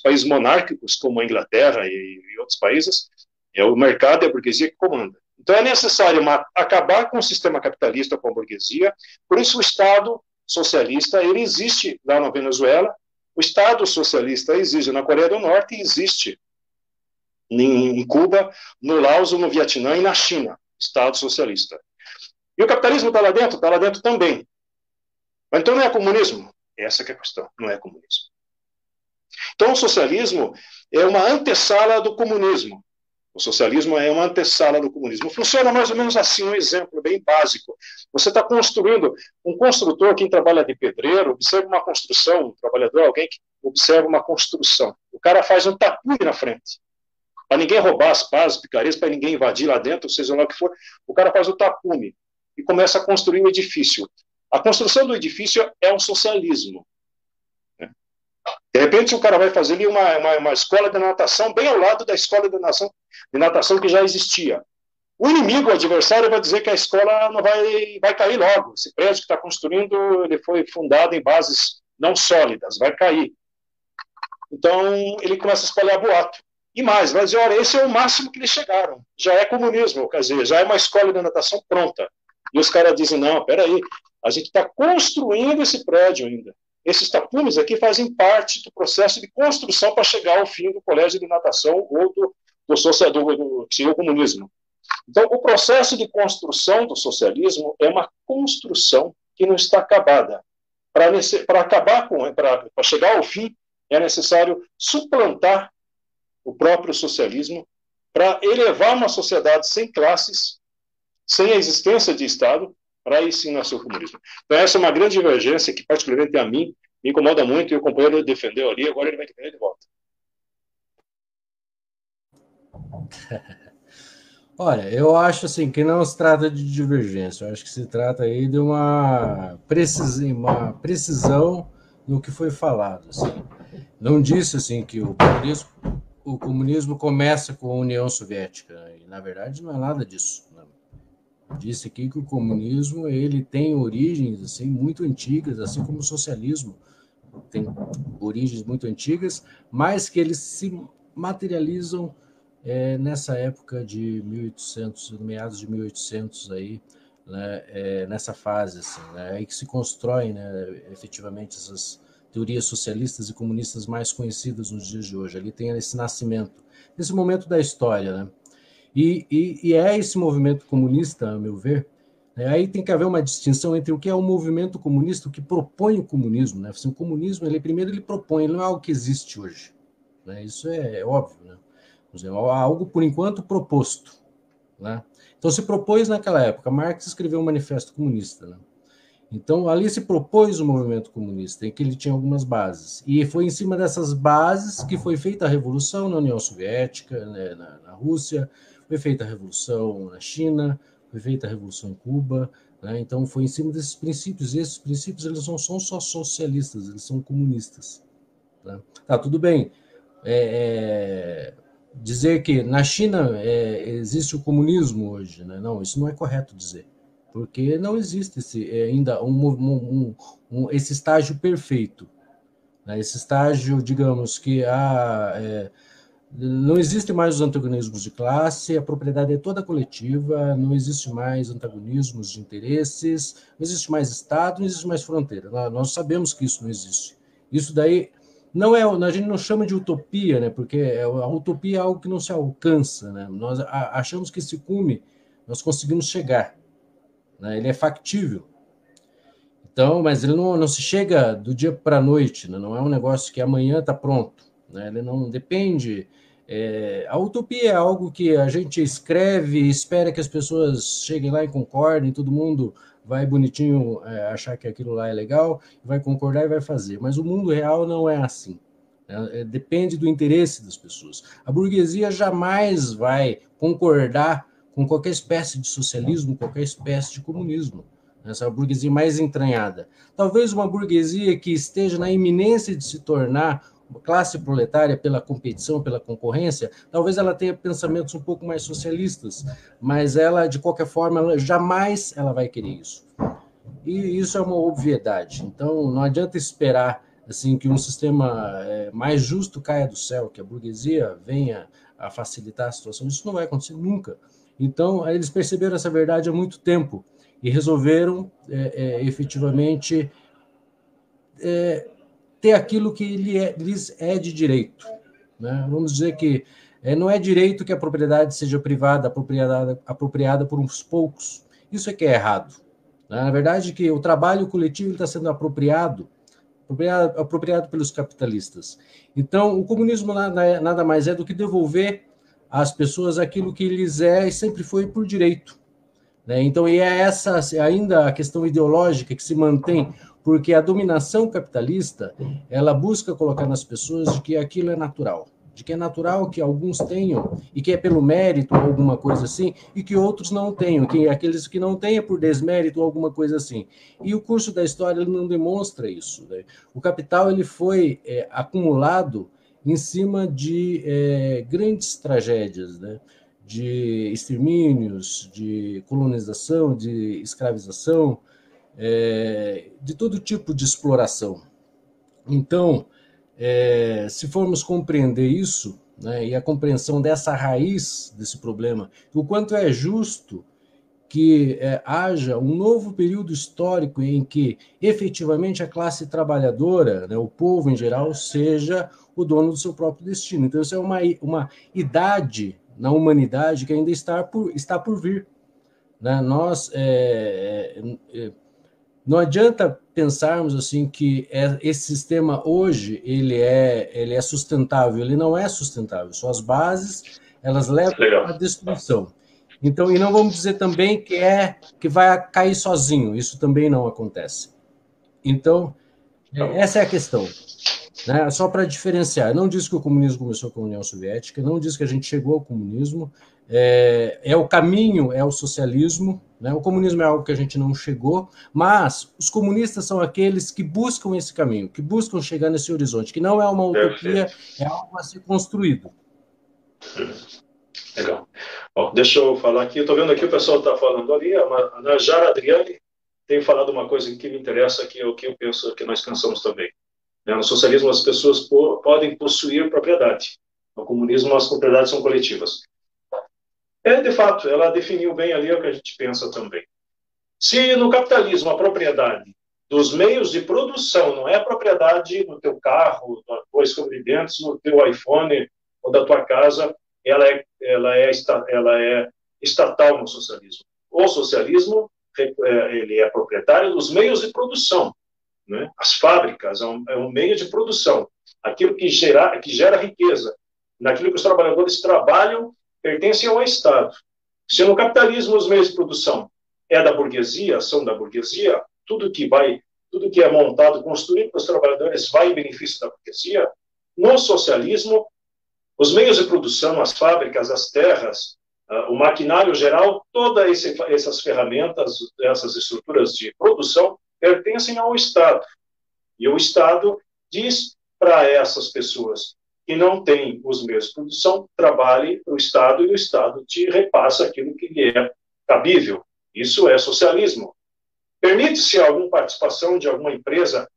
países monárquicos, como a Inglaterra e outros países, é o mercado e a burguesia que comanda. Então é necessário acabar com o sistema capitalista, com a burguesia, por isso o Estado socialista, ele existe lá na Venezuela, o Estado socialista existe na Coreia do Norte e existe em Cuba, no Laos, no Vietnã e na China, Estado socialista. E o capitalismo está lá dentro? Está lá dentro também. Mas então não é comunismo? Essa que é a questão, não é comunismo. Então o socialismo é uma antessala do comunismo. O socialismo é uma antessala do comunismo. Funciona mais ou menos assim, um exemplo bem básico. Você está construindo, um construtor, quem trabalha de pedreiro, observa uma construção, um trabalhador, alguém que observa uma construção. O cara faz um tapume na frente. Para ninguém roubar as pás, as picaretas, para ninguém invadir lá dentro, seja lá o que for, o cara faz o tapume e começa a construir um edifício. A construção do edifício é um socialismo. De repente, o cara vai fazer ali uma escola de natação bem ao lado da escola de natação que já existia. O inimigo, o adversário, vai dizer que a escola não vai cair logo. Esse prédio que está construindo, ele foi fundado em bases não sólidas, vai cair. Então, ele começa a espalhar boato. E mais, vai dizer, olha, esse é o máximo que eles chegaram. Já é comunismo, quer dizer, já é uma escola de natação pronta. E os caras dizem, não, peraí, a gente está construindo esse prédio ainda. Esses tapumes aqui fazem parte do processo de construção para chegar ao fim do colégio de natação ou do seria o comunismo. Então, o processo de construção do socialismo é uma construção que não está acabada. Para chegar ao fim, é necessário suplantar o próprio socialismo para elevar uma sociedade sem classes, sem a existência de Estado, para aí sim nascer o comunismo. Então essa é uma grande divergência que particularmente a mim me incomoda muito, e o companheiro defendeu ali, agora ele vai defender de volta. Olha, eu acho assim que não se trata de divergência, eu acho que se trata aí de uma precisão no que foi falado. Assim. Não disse assim que o comunismo começa com a União Soviética, e na verdade não é nada disso. Né? Disse aqui que o comunismo ele tem origens assim muito antigas, assim como o socialismo tem origens muito antigas, mas que eles se materializam nessa época de 1800, meados de 1800 aí, né, nessa fase assim, né, aí que se constroem, né, efetivamente essas teorias socialistas e comunistas mais conhecidas nos dias de hoje. Ali tem esse nascimento, esse momento da história, né? E é esse movimento comunista, a meu ver, né? Aí tem que haver uma distinção entre o que é o movimento comunista, o que propõe o comunismo, né? Assim, o comunismo, primeiro ele propõe, ele não é algo que existe hoje, né? Isso é óbvio, né? É algo, por enquanto, proposto, né? Então, se propôs naquela época. Marx escreveu um manifesto comunista, né? Então, ali se propôs o movimento comunista, em que ele tinha algumas bases. E foi em cima dessas bases que foi feita a revolução na União Soviética, né, na Rússia, foi feita a revolução na China, foi feita a revolução em Cuba, né? Então foi em cima desses princípios, e esses princípios eles não são só socialistas, eles são comunistas. Né? Tá, tudo bem. Dizer que na China existe o comunismo hoje, né? Não, isso não é correto dizer, porque não existe ainda esse estágio perfeito. Né? Esse estágio, digamos que não existe mais os antagonismos de classe, a propriedade é toda coletiva, não existe mais antagonismos de interesses, não existe mais Estado, não existe mais fronteira. Nós sabemos que isso não existe. Isso daí não é, a gente não chama de utopia, né? Porque a utopia é algo que não se alcança, né? Nós achamos que esse cume nós conseguimos chegar, né? Ele é factível. Então, mas ele não se chega do dia para a noite, né? Não é um negócio que amanhã está pronto, né? Ele não depende. A utopia é algo que a gente escreve e espera que as pessoas cheguem lá e concordem, todo mundo vai bonitinho achar que aquilo lá é legal, vai concordar e vai fazer. Mas o mundo real não é assim. Né? Depende do interesse das pessoas. A burguesia jamais vai concordar com qualquer espécie de socialismo, qualquer espécie de comunismo. Essa burguesia mais entranhada. Talvez uma burguesia que esteja na iminência de se tornar uma classe proletária pela competição, pela concorrência, talvez ela tenha pensamentos um pouco mais socialistas, mas ela, de qualquer forma, jamais ela vai querer isso. E isso é uma obviedade. Então, não adianta esperar assim que um sistema mais justo caia do céu, que a burguesia venha a facilitar a situação. Isso não vai acontecer nunca. Então, eles perceberam essa verdade há muito tempo e resolveram efetivamente ter aquilo que lhes é de direito. Né? Vamos dizer que não é direito que a propriedade seja privada, apropriada por uns poucos. Isso é que é errado. Né? Na verdade, que o trabalho coletivo está sendo apropriado pelos capitalistas. Então, o comunismo nada mais é do que devolver às pessoas aquilo que lhes é e sempre foi por direito. Né? Então, e é essa ainda a questão ideológica que se mantém, porque a dominação capitalista, ela busca colocar nas pessoas de que aquilo é natural, de que é natural que alguns tenham, e que é pelo mérito ou alguma coisa assim, e que outros não tenham, que aqueles que não têm é por desmérito ou alguma coisa assim. E o curso da história ele não demonstra isso. Né? O capital ele foi acumulado em cima de grandes tragédias, né? De extermínios, de colonização, de escravização, de todo tipo de exploração. Então, se formos compreender isso, né, e a compreensão dessa raiz desse problema, o quanto é justo que haja um novo período histórico em que efetivamente a classe trabalhadora, né, o povo em geral, seja o dono do seu próprio destino. Então, isso é uma idade na humanidade que ainda está por vir. Né? Não adianta pensarmos assim que esse sistema hoje ele é sustentável. Ele não é sustentável. Suas bases elas levam à destruição. Então, e não vamos dizer também que vai cair sozinho. Isso também não acontece. Então, essa é a questão. Né? Só para diferenciar, não diz que o comunismo começou com a União Soviética, não diz que a gente chegou ao comunismo, o caminho é o socialismo, né? O comunismo é algo que a gente não chegou, mas os comunistas são aqueles que buscam esse caminho, que buscam chegar nesse horizonte, que não é uma utopia, é algo a ser construído. Legal. Bom, deixa eu falar aqui, eu estou vendo aqui o pessoal está falando ali, a Najara Adriane tem falado uma coisa que me interessa, que é o que eu penso que nós pensamos também. No socialismo, as pessoas podem possuir propriedade. No comunismo, as propriedades são coletivas. De fato, ela definiu bem ali o que a gente pensa também. Se no capitalismo a propriedade dos meios de produção não é a propriedade no teu carro, na tua escova de dentes, no teu iPhone ou da tua casa, ela é estatal no socialismo. O socialismo ele é proprietário dos meios de produção. Né? As fábricas é um meio de produção. Aquilo que gera riqueza, naquilo que os trabalhadores trabalham, pertence ao Estado. Se no capitalismo os meios de produção é da burguesia, são da burguesia, tudo que é montado, construído pelos trabalhadores vai em benefício da burguesia. No socialismo, os meios de produção, as fábricas, as terras, o maquinário geral, todas essas ferramentas, essas estruturas de produção pertencem ao Estado. E o Estado diz para essas pessoas que não têm os meios de produção, trabalhe para o Estado e o Estado te repassa aquilo que lhe é cabível. Isso é socialismo. Permite-se alguma participação de alguma empresa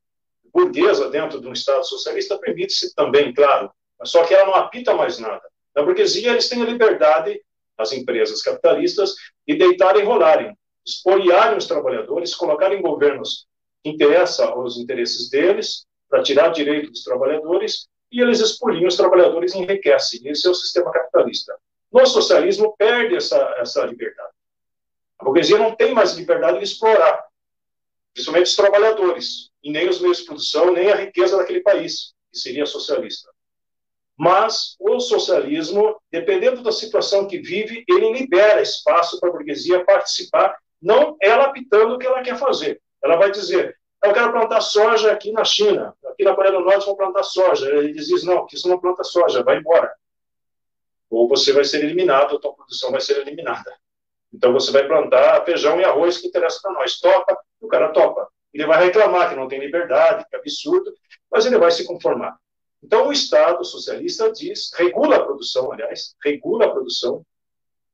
burguesa dentro de um Estado socialista? Permite-se também, claro, só que ela não apita mais nada. Na burguesia, eles têm a liberdade, as empresas capitalistas, de deitarem e rolarem, espoliarem os trabalhadores, colocarem governos que interessam aos interesses deles, para tirar direito dos trabalhadores, e eles expoliam os trabalhadores e enriquecem. Esse é o sistema capitalista. No socialismo, perde essa liberdade. A burguesia não tem mais liberdade de explorar, principalmente os trabalhadores, e nem os meios de produção, nem a riqueza daquele país, que seria socialista. Mas o socialismo, dependendo da situação que vive, ele libera espaço para a burguesia participar, não ela apitando o que ela quer fazer. Ela vai dizer, eu quero plantar soja aqui na China, aqui na Coreia do Norte vão plantar soja. Ele diz, não, que isso não planta soja, vai embora. Ou você vai ser eliminado, a tua produção vai ser eliminada. Então você vai plantar feijão e arroz que interessa para nós. Topa, o cara topa. Ele vai reclamar que não tem liberdade, que é absurdo, mas ele vai se conformar. Então o Estado socialista regula a produção, aliás, regula a produção,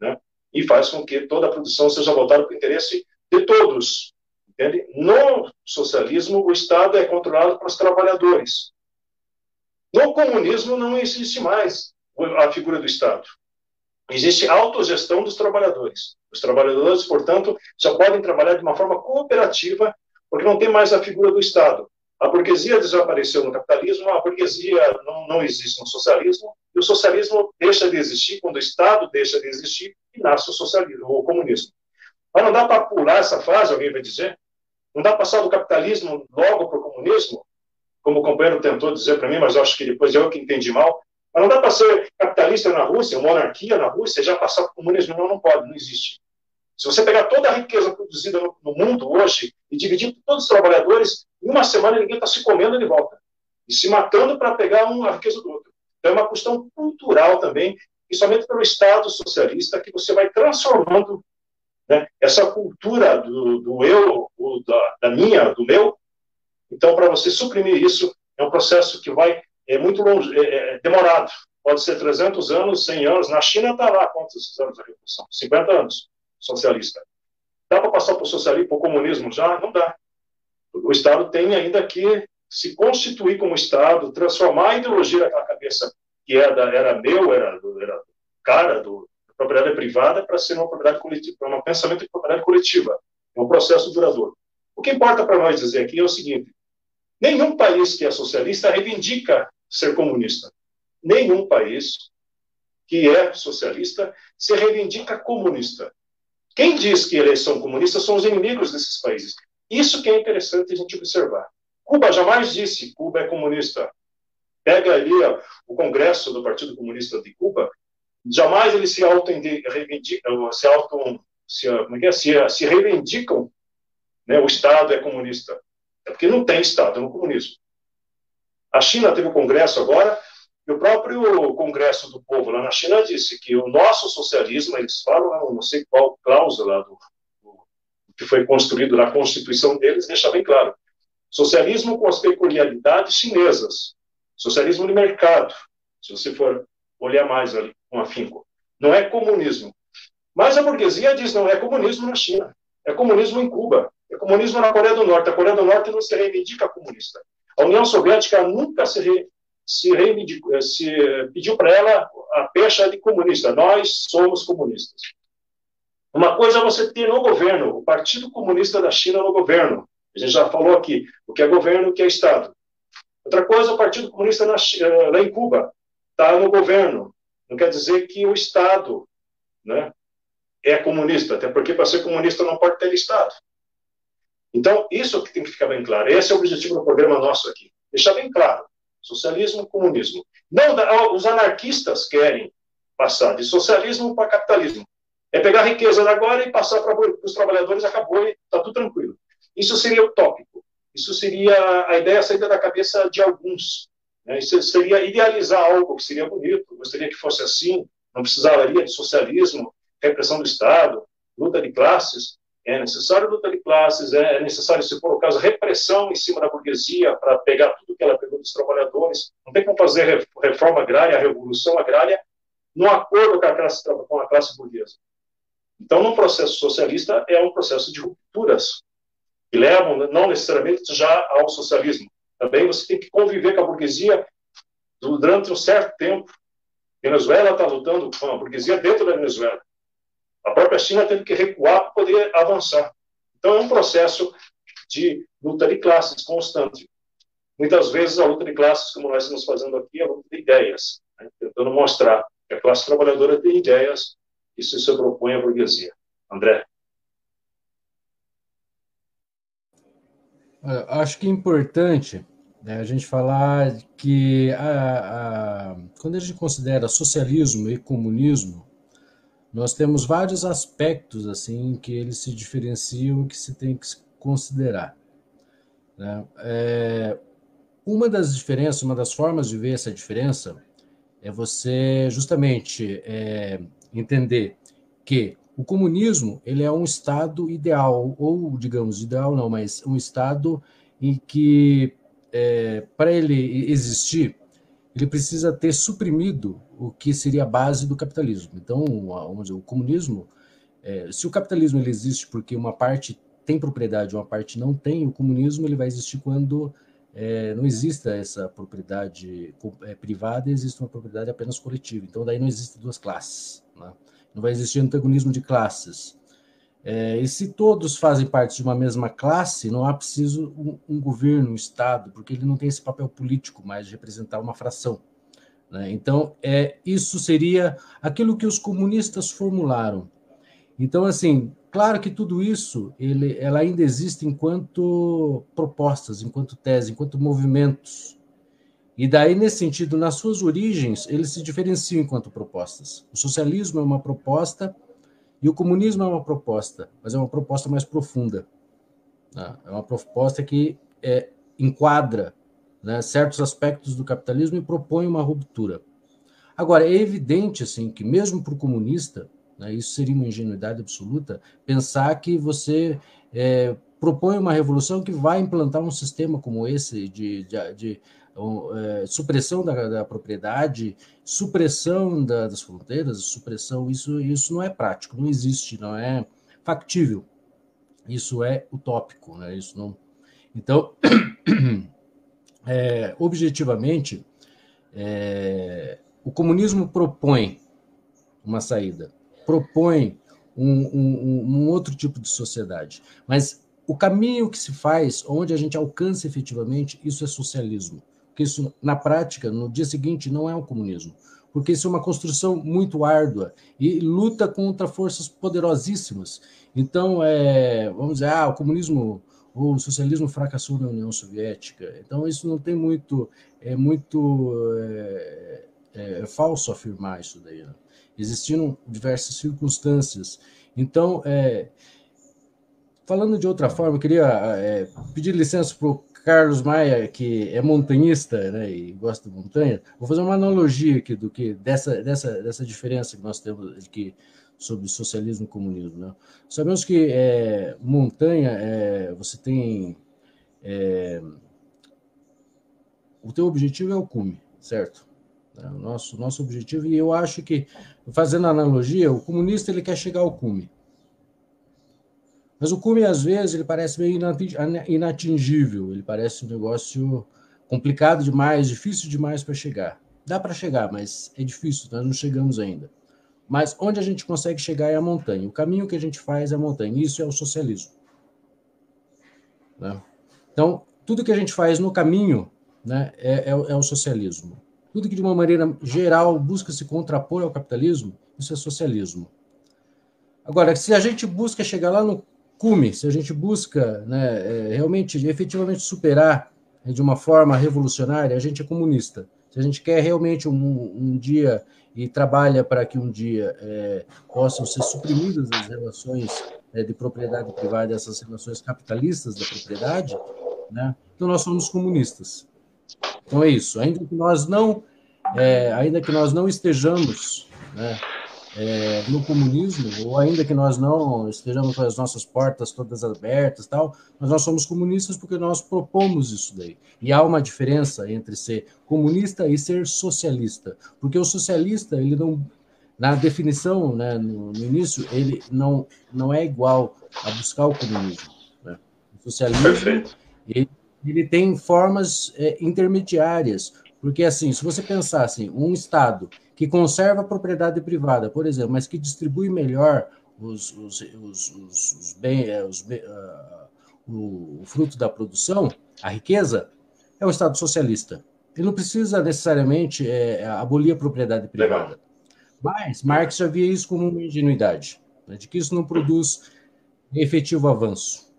né, e faz com que toda a produção seja voltada para o interesse de todos. Entende? No socialismo, o Estado é controlado pelos trabalhadores. No comunismo não existe mais a figura do Estado. Existe autogestão dos trabalhadores. Os trabalhadores, portanto, só podem trabalhar de uma forma cooperativa, porque não tem mais a figura do Estado. A burguesia desapareceu no capitalismo, a burguesia não existe no socialismo, e o socialismo deixa de existir quando o Estado deixa de existir e nasce o socialismo, o comunismo. Mas não dá para pular essa fase, alguém vai dizer? Não dá para passar do capitalismo logo para o comunismo, como o companheiro tentou dizer para mim, mas eu acho que depois eu que entendi mal. Mas não dá para ser capitalista na Rússia, monarquia na Rússia, e já passar para o comunismo. Não pode, não existe. Se você pegar toda a riqueza produzida no mundo hoje e dividir por todos os trabalhadores, em uma semana ninguém está se comendo de volta. E se matando para pegar a riqueza do outro. Então é uma questão cultural também, e somente pelo Estado socialista que você vai transformando, né, essa cultura do eu, da minha, do meu. Então, para você suprimir isso, é um processo que é muito longe, demorado. Pode ser 300 anos, 100 anos. Na China está lá quantos anos a revolução? 50 anos, socialista. Dá para passar para o socialismo, para o comunismo já? Não dá. O Estado tem ainda que se constituir como Estado, transformar a ideologia daquela cabeça que era cara da propriedade privada para ser uma propriedade coletiva, para um pensamento de propriedade coletiva. É um processo duradouro. O que importa para nós dizer aqui é o seguinte: nenhum país que é socialista reivindica ser comunista. Nenhum país que é socialista se reivindica comunista. Quem diz que eles são comunistas são os inimigos desses países. Isso que é interessante a gente observar. Cuba jamais disse que Cuba é comunista. Pega ali o Congresso do Partido Comunista de Cuba, jamais eles se reivindicam, né, o Estado é comunista. É porque não tem Estado no comunismo. A China teve o Congresso agora, e o próprio Congresso do Povo lá na China disse que o nosso socialismo, eles falam, não sei qual cláusula que foi construído na Constituição deles, deixa bem claro. Socialismo com as peculiaridades chinesas. Socialismo de mercado, se você for olhar mais ali com afinco. Não é comunismo. Mas a burguesia diz, não é comunismo na China. É comunismo em Cuba. É comunismo na Coreia do Norte. A Coreia do Norte não se reivindica comunista. A União Soviética nunca se pediu para ela a pecha de comunista. Nós somos comunistas. Uma coisa é você ter no governo, o Partido Comunista da China no governo. A gente já falou aqui, o que é governo e o que é Estado. Outra coisa, o Partido Comunista lá em Cuba está no governo. Não quer dizer que o Estado, né, é comunista, até porque para ser comunista não pode ter Estado. Então, isso que tem que ficar bem claro. Esse é o objetivo do programa nosso aqui. Deixar bem claro. Socialismo, comunismo. Não, os anarquistas querem passar de socialismo para capitalismo. É pegar a riqueza da agora e passar para os trabalhadores, acabou e está tudo tranquilo. Isso seria utópico. Isso seria a ideia saída da cabeça de alguns. Né? Isso seria idealizar algo que seria bonito, gostaria que fosse assim, não precisaria de socialismo, repressão do Estado, luta de classes. É necessário luta de classes, é necessário, se for o caso, repressão em cima da burguesia para pegar tudo que ela pegou dos trabalhadores. Não tem como fazer reforma agrária, revolução agrária, no acordo com a classe burguesa. Então, no processo socialista, é um processo de rupturas que levam, não necessariamente, já ao socialismo. Também você tem que conviver com a burguesia durante um certo tempo. A Venezuela está lutando com a burguesia dentro da Venezuela. A própria China teve que recuar para poder avançar. Então, é um processo de luta de classes constante. muitas vezes a luta de classes, como nós estamos fazendo aqui, é a luta de ideias, né? Tentando mostrar que a classe trabalhadora tem ideias que se propõe à burguesia. André. Acho que é importante, né, a gente falar que quando a gente considera socialismo e comunismo, nós temos vários aspectos assim que eles se diferenciam e que se tem que considerar, né? Uma das diferenças, uma das formas de ver essa diferença é você justamente entender que o comunismo ele é um estado ideal, ou digamos, ideal não, mas um estado em que, para ele existir, ele precisa ter suprimido o que seria a base do capitalismo. Então, vamos dizer, o comunismo, se o capitalismo ele existe porque uma parte tem propriedade, uma parte não tem, o comunismo ele vai existir quando não exista essa propriedade privada, existe uma propriedade apenas coletiva. Então, daí não existem duas classes, né? Não vai existir antagonismo de classes. E se todos fazem parte de uma mesma classe, não há preciso um governo, um Estado, porque ele não tem esse papel político mais de representar uma fração, né? Então, isso seria aquilo que os comunistas formularam. Então, assim, claro que tudo isso ela ainda existe enquanto propostas, enquanto tese, enquanto movimentos. E daí, nesse sentido, nas suas origens, eles se diferenciam enquanto propostas. O socialismo é uma proposta e o comunismo é uma proposta, mas é uma proposta mais profunda, né? É uma proposta que enquadra, né, certos aspectos do capitalismo e propõe uma ruptura. Agora, é evidente assim, que mesmo para o comunista, né, isso seria uma ingenuidade absoluta, pensar que você propõe uma revolução que vai implantar um sistema como esse de supressão da propriedade, supressão das fronteiras, supressão, isso não é prático, não existe, não é factível, isso é utópico, né? Isso não. Então, objetivamente, o comunismo propõe uma saída, propõe um outro tipo de sociedade, mas o caminho que se faz, onde a gente alcança efetivamente, isso é socialismo. Porque isso, na prática, no dia seguinte, não é o comunismo. Porque isso é uma construção muito árdua e luta contra forças poderosíssimas. Então, vamos dizer, o comunismo ou o socialismo fracassou na União Soviética. Então, isso não tem muito... É falso afirmar isso daí, né? Existiram diversas circunstâncias. Então, falando de outra forma, eu queria pedir licença para o Carlos Maia, que é montanhista, né, e gosta de montanha. Vou fazer uma analogia aqui dessa diferença que nós temos aqui sobre socialismo e comunismo, né? Sabemos que montanha, você tem... o teu objetivo é o cume, certo? O nosso objetivo, e eu acho que, fazendo analogia, o comunista ele quer chegar ao cume. Mas o cume, às vezes, ele parece meio inatingível, ele parece um negócio complicado demais, difícil demais para chegar. Dá para chegar, mas é difícil, nós não chegamos ainda. Mas onde a gente consegue chegar é a montanha. O caminho que a gente faz é a montanha. Isso é o socialismo, né? Então, tudo que a gente faz no caminho, né, é o socialismo. Tudo que, de uma maneira geral, busca se contrapor ao capitalismo, isso é socialismo. Agora, se a gente busca chegar lá no cume, se a gente busca, né, realmente, efetivamente superar de uma forma revolucionária, a gente é comunista. Se a gente quer realmente um dia e trabalha para que um dia possam ser suprimidas as relações de propriedade privada, essas relações capitalistas da propriedade, né, então nós somos comunistas. Então é isso. Ainda que nós não estejamos, né, no comunismo, ou ainda que nós não estejamos com as nossas portas todas abertas, tal, mas nós somos comunistas porque nós propomos isso daí. E há uma diferença entre ser comunista e ser socialista, porque o socialista, ele não, na definição, né, no início, ele não é igual a buscar o comunismo, né? O socialismo, ele tem formas intermediárias, porque assim, se você pensar assim, um Estado que conserva a propriedade privada, por exemplo, mas que distribui melhor os bens, o fruto da produção, a riqueza, é o Estado socialista. Ele não precisa necessariamente abolir a propriedade privada. Legal. Mas Marx já via isso como uma ingenuidade, né, de que isso não produz efetivo avanço.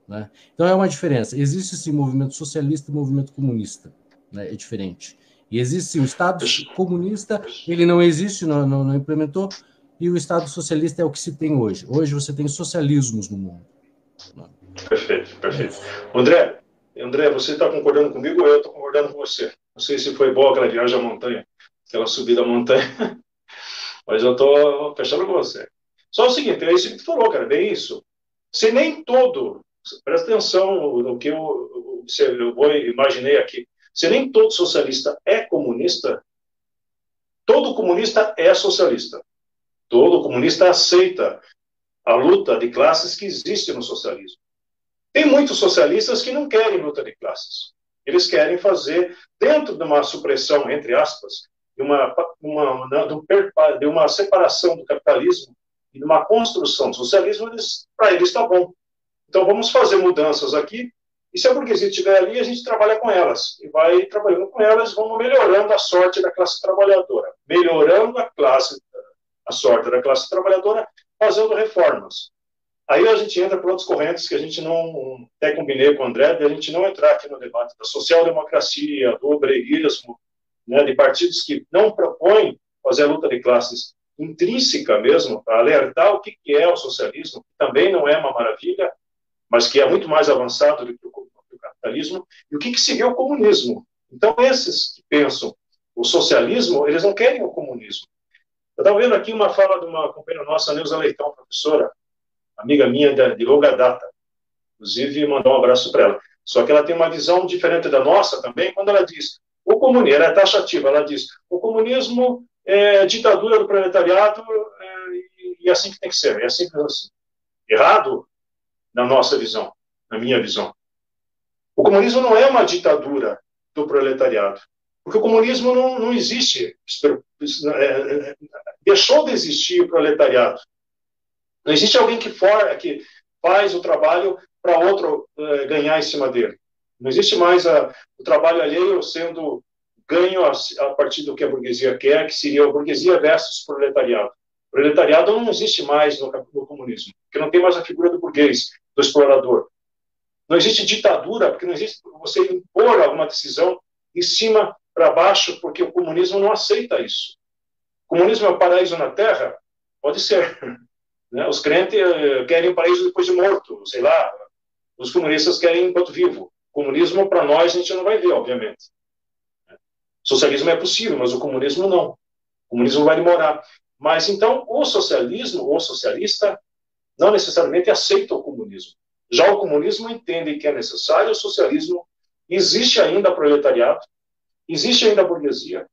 Né? Então é uma diferença. Existe sim movimento socialista e movimento comunista. Né? É diferente. E existe sim o Estado comunista, ele não existe, não implementou, e o Estado socialista é o que se tem hoje. Hoje você tem socialismos no mundo. Perfeito, perfeito. André, você está concordando comigo ou eu estou concordando com você? Não sei se foi boa aquela viagem à montanha, aquela subida à montanha, mas eu estou fechando com você. Só o seguinte, é isso que tu falou, cara, bem isso. Se nem todo, presta atenção no que eu imaginei aqui, se nem todo socialista é comunista, todo comunista é socialista. Todo comunista aceita a luta de classes que existe no socialismo. Tem muitos socialistas que não querem luta de classes. Eles querem fazer, dentro de uma supressão, entre aspas, de uma separação do capitalismo e de uma construção do socialismo, para eles está bom. Então vamos fazer mudanças aqui, e se a burguesia estiver ali, a gente trabalha com elas. E vai trabalhando com elas, vamos melhorando a sorte da classe trabalhadora. Melhorando a sorte da classe trabalhadora, fazendo reformas. Aí a gente entra por outras correntes que a gente não, até combinei com o André, de a gente não entrar aqui no debate da social-democracia, do obreirismo, né, de partidos que não propõem fazer a luta de classes intrínseca mesmo, para alertar o que é o socialismo, que também não é uma maravilha, mas que é muito mais avançado do que o capitalismo, e o que seria o comunismo. Então, esses que pensam o socialismo, eles não querem o comunismo. Eu estava vendo aqui uma fala de uma companheira nossa, Neuza Leitão, professora, amiga minha de longa data, inclusive mandar um abraço para ela. Só que ela tem uma visão diferente da nossa também, quando ela diz, o comunismo, ela é taxativa, ela diz, o comunismo é ditadura do proletariado e é assim que tem que ser, é assim. Errado na nossa visão, na minha visão. O comunismo não é uma ditadura do proletariado, porque o comunismo não existe, deixou de existir o proletariado. Não existe alguém que faz o trabalho para outro ganhar em cima dele. Não existe mais o trabalho alheio sendo ganho a partir do que a burguesia quer, que seria a burguesia versus proletariado. O proletariado não existe mais no comunismo, porque não tem mais a figura do burguês, do explorador. Não existe ditadura, porque não existe você impor alguma decisão em cima para baixo, porque o comunismo não aceita isso. O comunismo é o paraíso na Terra? Pode ser. Né? Os crentes querem o paraíso depois de morto, sei lá. Os comunistas querem enquanto vivo. O comunismo, para nós, a gente não vai ver, obviamente. O socialismo é possível, mas o comunismo não. O comunismo vai demorar. Mas, então, o socialismo, o socialista, não necessariamente aceita o comunismo. Já o comunismo entende que é necessário o socialismo, existe ainda o proletariado, existe ainda a burguesia,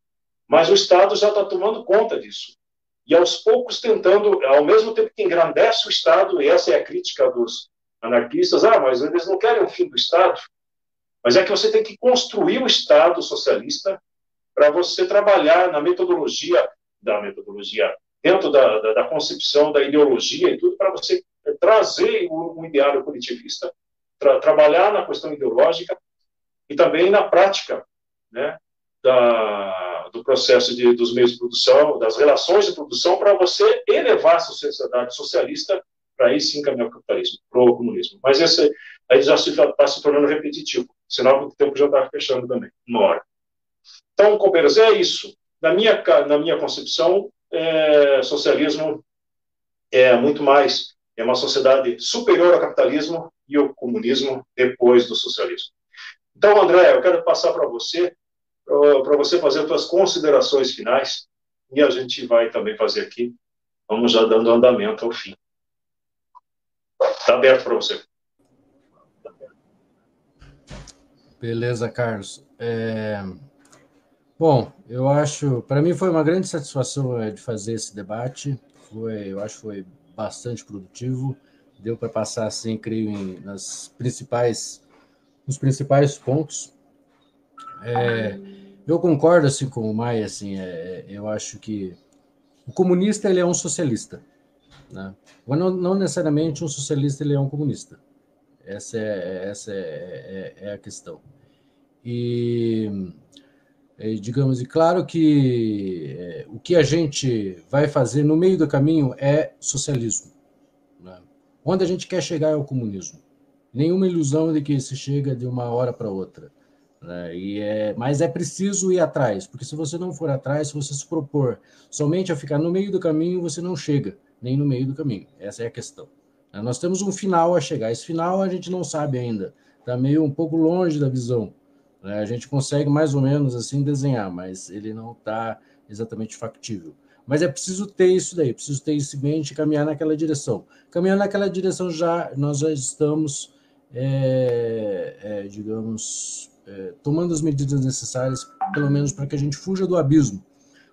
mas o Estado já está tomando conta disso. E aos poucos tentando, ao mesmo tempo que engrandece o Estado, e essa é a crítica dos anarquistas, mas eles não querem o fim do Estado, mas é que você tem que construir o Estado socialista para você trabalhar na metodologia, dentro da concepção, da ideologia e tudo, para você trazer um ideário coletivista, trabalhar na questão ideológica e também na prática, né, do processo dos meios de produção, das relações de produção, para você elevar a sociedade socialista para aí sim caminhar o capitalismo, para o comunismo. Mas esse aí já está se tornando repetitivo, sinal que o tempo já está fechando também, uma hora. Então, companheiros, é isso. Na minha concepção, socialismo é muito mais, é uma sociedade superior ao capitalismo e o comunismo depois do socialismo. Então, André, eu quero passar para você fazer as suas considerações finais, e a gente vai também fazer aqui, vamos já dando andamento ao fim. Está aberto para você. Beleza, Carlos. Bom, eu acho, para mim foi uma grande satisfação de fazer esse debate, eu acho que foi bastante produtivo, deu para passar, assim, creio, nos principais pontos. Eu concordo assim com o Maia, assim, eu acho que o comunista ele é um socialista, né? Mas não necessariamente um socialista ele é um comunista. Essa é a questão. E digamos, e claro que o que a gente vai fazer no meio do caminho é socialismo, né? Onde a gente quer chegar é o comunismo. Nenhuma ilusão de que se chega de uma hora para outra, né? Mas é preciso ir atrás, porque se você não for atrás, se você se propor somente a ficar no meio do caminho, você não chega nem no meio do caminho. Essa é a questão. Nós temos um final a chegar. Esse final a gente não sabe ainda. Está meio um pouco longe da visão. A gente consegue mais ou menos assim desenhar, mas ele não está exatamente factível. Mas é preciso ter isso daí, preciso ter isso em mente e caminhar naquela direção. Caminhando naquela direção, nós já estamos, digamos, tomando as medidas necessárias, pelo menos para que a gente fuja do abismo.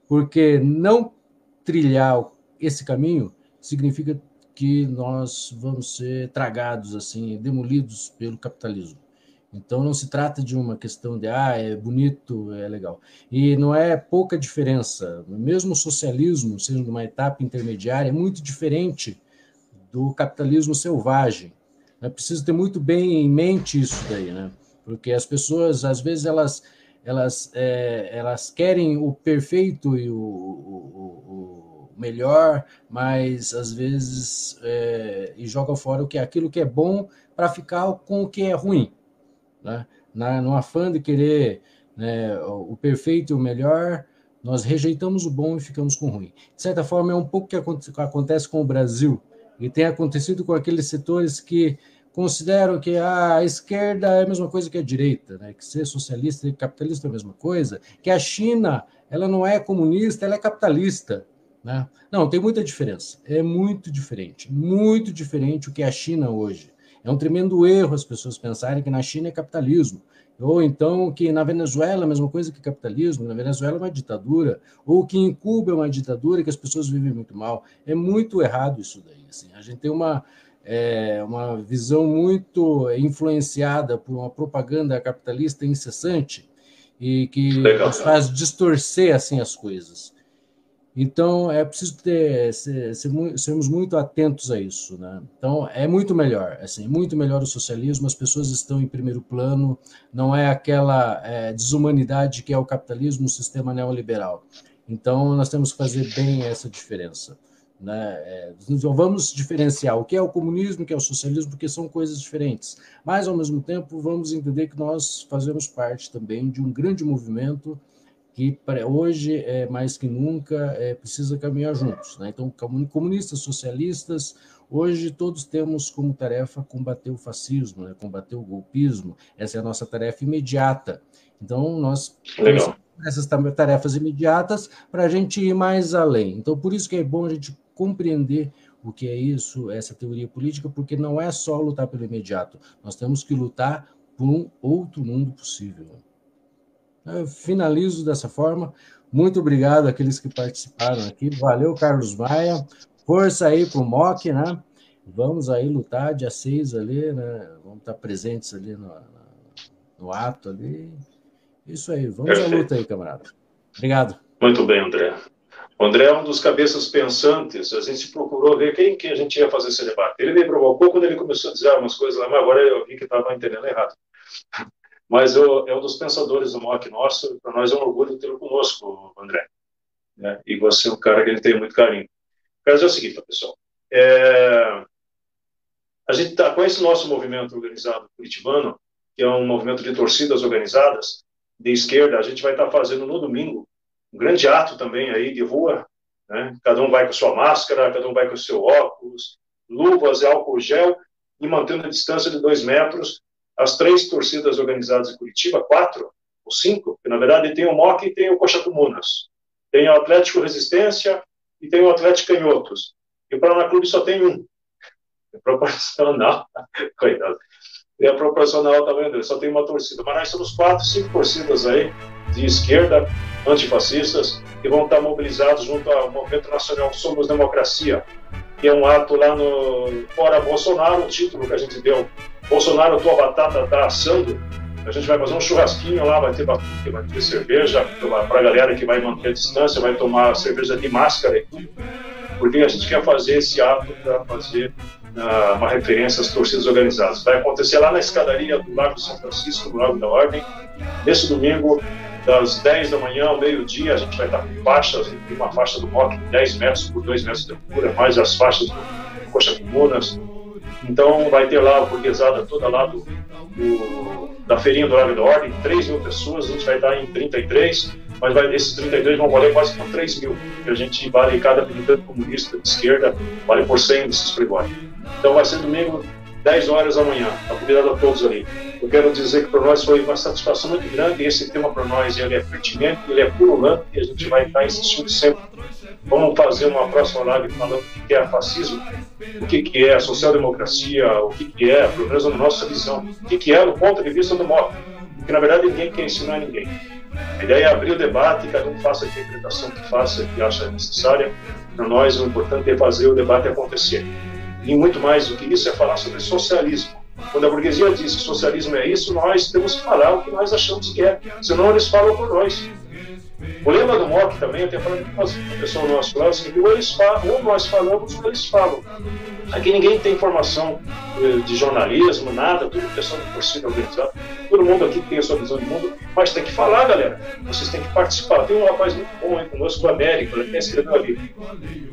Porque não trilhar esse caminho significa que nós vamos ser tragados, assim, demolidos pelo capitalismo. Então, não se trata de uma questão de, é bonito, é legal. E não é pouca diferença. Mesmo o socialismo, sendo uma etapa intermediária, é muito diferente do capitalismo selvagem. É preciso ter muito bem em mente isso daí, né? Porque as pessoas, às vezes, elas querem o perfeito e o melhor, mas, às vezes, e jogam fora aquilo que é bom para ficar com o que é ruim. Né? No afã de querer, né, o perfeito e o melhor, nós rejeitamos o bom e ficamos com o ruim. De certa forma, é um pouco o que acontece com o Brasil, e tem acontecido com aqueles setores que consideram que a esquerda é a mesma coisa que a direita, né? Que ser socialista e capitalista é a mesma coisa, que a China ela não é comunista, ela é capitalista. Né? Não, tem muita diferença, é muito diferente o que é a China hoje. É um tremendo erro as pessoas pensarem que na China é capitalismo, ou então que na Venezuela é a mesma coisa que capitalismo, na Venezuela é uma ditadura, ou que em Cuba é uma ditadura e que as pessoas vivem muito mal. É muito errado isso daí. Assim. A gente tem uma visão muito influenciada por uma propaganda capitalista incessante e que nos faz distorcer assim, as coisas. Então, é preciso sermos muito atentos a isso, né? Então, é muito melhor, assim, muito melhor o socialismo, as pessoas estão em primeiro plano, não é aquela desumanidade que é o capitalismo, o sistema neoliberal. Então, nós temos que fazer bem essa diferença, né? Então, vamos diferenciar o que é o comunismo, o que é o socialismo, porque são coisas diferentes. Mas, ao mesmo tempo, vamos entender que nós fazemos parte também de um grande movimento que hoje, mais que nunca, precisa caminhar juntos. Né? Então, comunistas, socialistas, hoje todos temos como tarefa combater o fascismo, né? Combater o golpismo. Essa é a nossa tarefa imediata. Então, nós precisamos dessas tarefas imediatas para a gente ir mais além. Então, por isso que é bom a gente compreender o que é isso, essa teoria política, porque não é só lutar pelo imediato. Nós temos que lutar por um outro mundo possível. Eu finalizo dessa forma. Muito obrigado àqueles que participaram aqui. Valeu, Carlos Maia. Força aí para o MOC, né? Vamos aí lutar dia 6 ali, né? Vamos estar presentes ali no ato ali. Isso aí. Vamos à luta aí, camarada. Obrigado. Muito bem, André. O André é um dos cabeças pensantes. A gente procurou ver quem que a gente ia fazer esse debate. Ele me provocou quando ele começou a dizer umas coisas lá, mas agora eu vi que estava entendendo errado. Mas é um dos pensadores do MOC nosso, para nós é um orgulho tê-lo conosco, André. Né? E você é um cara que ele tem muito carinho. Quero dizer o seguinte, pessoal. A gente está com esse nosso movimento organizado curitibano, que é um movimento de torcidas organizadas, de esquerda. A gente vai estar fazendo no domingo um grande ato também aí de rua. Né? Cada um vai com a sua máscara, cada um vai com o seu óculos, luvas e álcool gel, e mantendo a distância de 2 metros. As 3 torcidas organizadas em Curitiba, 4 ou 5, que na verdade tem o MOC e tem o Coxatumunas. Tem o Atlético Resistência e tem o Atlético Canhotos. E o Paraná Clube só tem um. É proporcional. Coitado. É proporcional também, só tem uma torcida. Mas nós somos 4, 5 torcidas aí de esquerda, antifascistas, que vão estar mobilizados junto ao Movimento Nacional Somos Democracia, que é um ato lá no Fora Bolsonaro, o título que a gente deu. Bolsonaro, tua batata tá assando. A gente vai fazer um churrasquinho lá, vai ter cerveja para a galera que vai manter a distância, vai tomar cerveja de máscara e tudo. porque a gente quer fazer esse ato para fazer uma referência às torcidas organizadas. Vai acontecer lá na escadaria do Lago São Francisco, no Lago da Ordem, nesse domingo, das 10 da manhã ao meio-dia. A gente vai estar com faixas, tem uma faixa do MOC de 10 metros por 2 metros de altura, mais as faixas do Coxa Comunas. Então vai ter lá a burguesada toda lá da feirinha do Lago da Ordem, 3 mil pessoas, a gente vai estar em 33, mas esses 33 vão valer quase por 3 mil, porque a gente vale, cada militante comunista de esquerda vale por 100 desses pregões. Então vai ser domingo, 10 horas da manhã, está convidado a todos ali. Eu quero dizer que para nós foi uma satisfação muito grande, e esse tema para nós ele é pertinente, ele é pululante, e a gente vai estar insistindo sempre. Vamos fazer uma próxima live falando o que é fascismo, o que é social-democracia, o que é, pelo menos na nossa visão, o que é do ponto de vista do MOC, porque na verdade ninguém quer ensinar ninguém. A ideia é abrir o debate, cada um faça a interpretação que faça, que acha necessária. Para nós o importante é fazer o debate acontecer. E muito mais do que isso é falar sobre socialismo. Quando a burguesia diz que socialismo é isso, nós temos que falar o que nós achamos que é, senão eles falam por nós. O lema do MOC também, eu tenho falado com o pessoal nosso lá, é o seguinte: ou nós falamos ou eles falam. Aqui ninguém tem formação de jornalismo, nada, tudo questão de torcida organizada. Todo mundo aqui tem a sua visão de mundo, mas tem que falar, galera. Vocês têm que participar. Tem um rapaz muito bom aí conosco, o Américo, ele tem escreveu ali.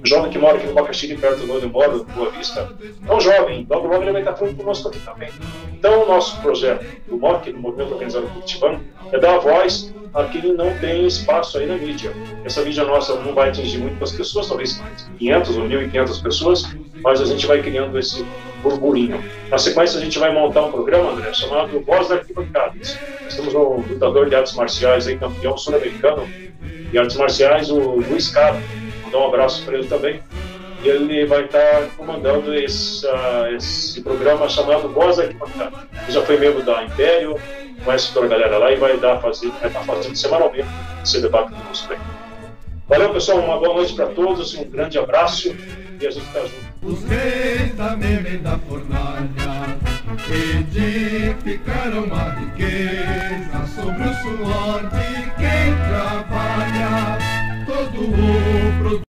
Um jovem que mora aqui no Bacaxiri, perto de onde eu moro, no Boa Vista. É um jovem, logo ele vai estar falando conosco aqui também. Então, o nosso projeto do MOC, do Movimento Organizado Curitibano, é dar voz a quem não tem espaço aí na mídia. Essa mídia nossa não vai atingir muitas pessoas, talvez 500 ou 1.500 pessoas, mas a gente vai criando esse burburinho. Na sequência, a gente vai montar um programa, André, chamado Voz da Arquibancada. Nós temos um lutador de artes marciais, aí, campeão sul-americano de artes marciais, o Luiz Caro. Vou dar um abraço para ele também. E ele vai estar comandando esse programa chamado Voz da Arquibancada. Ele já foi membro da Império, conhece toda a galera lá e vai estar fazendo semanalmente esse debate conosco aí. Valeu, pessoal, uma boa noite para todos, um grande abraço e a gente está junto. Os reis da merenda fornalha edificaram a riqueza sobre o suor de quem trabalha. Todo o produto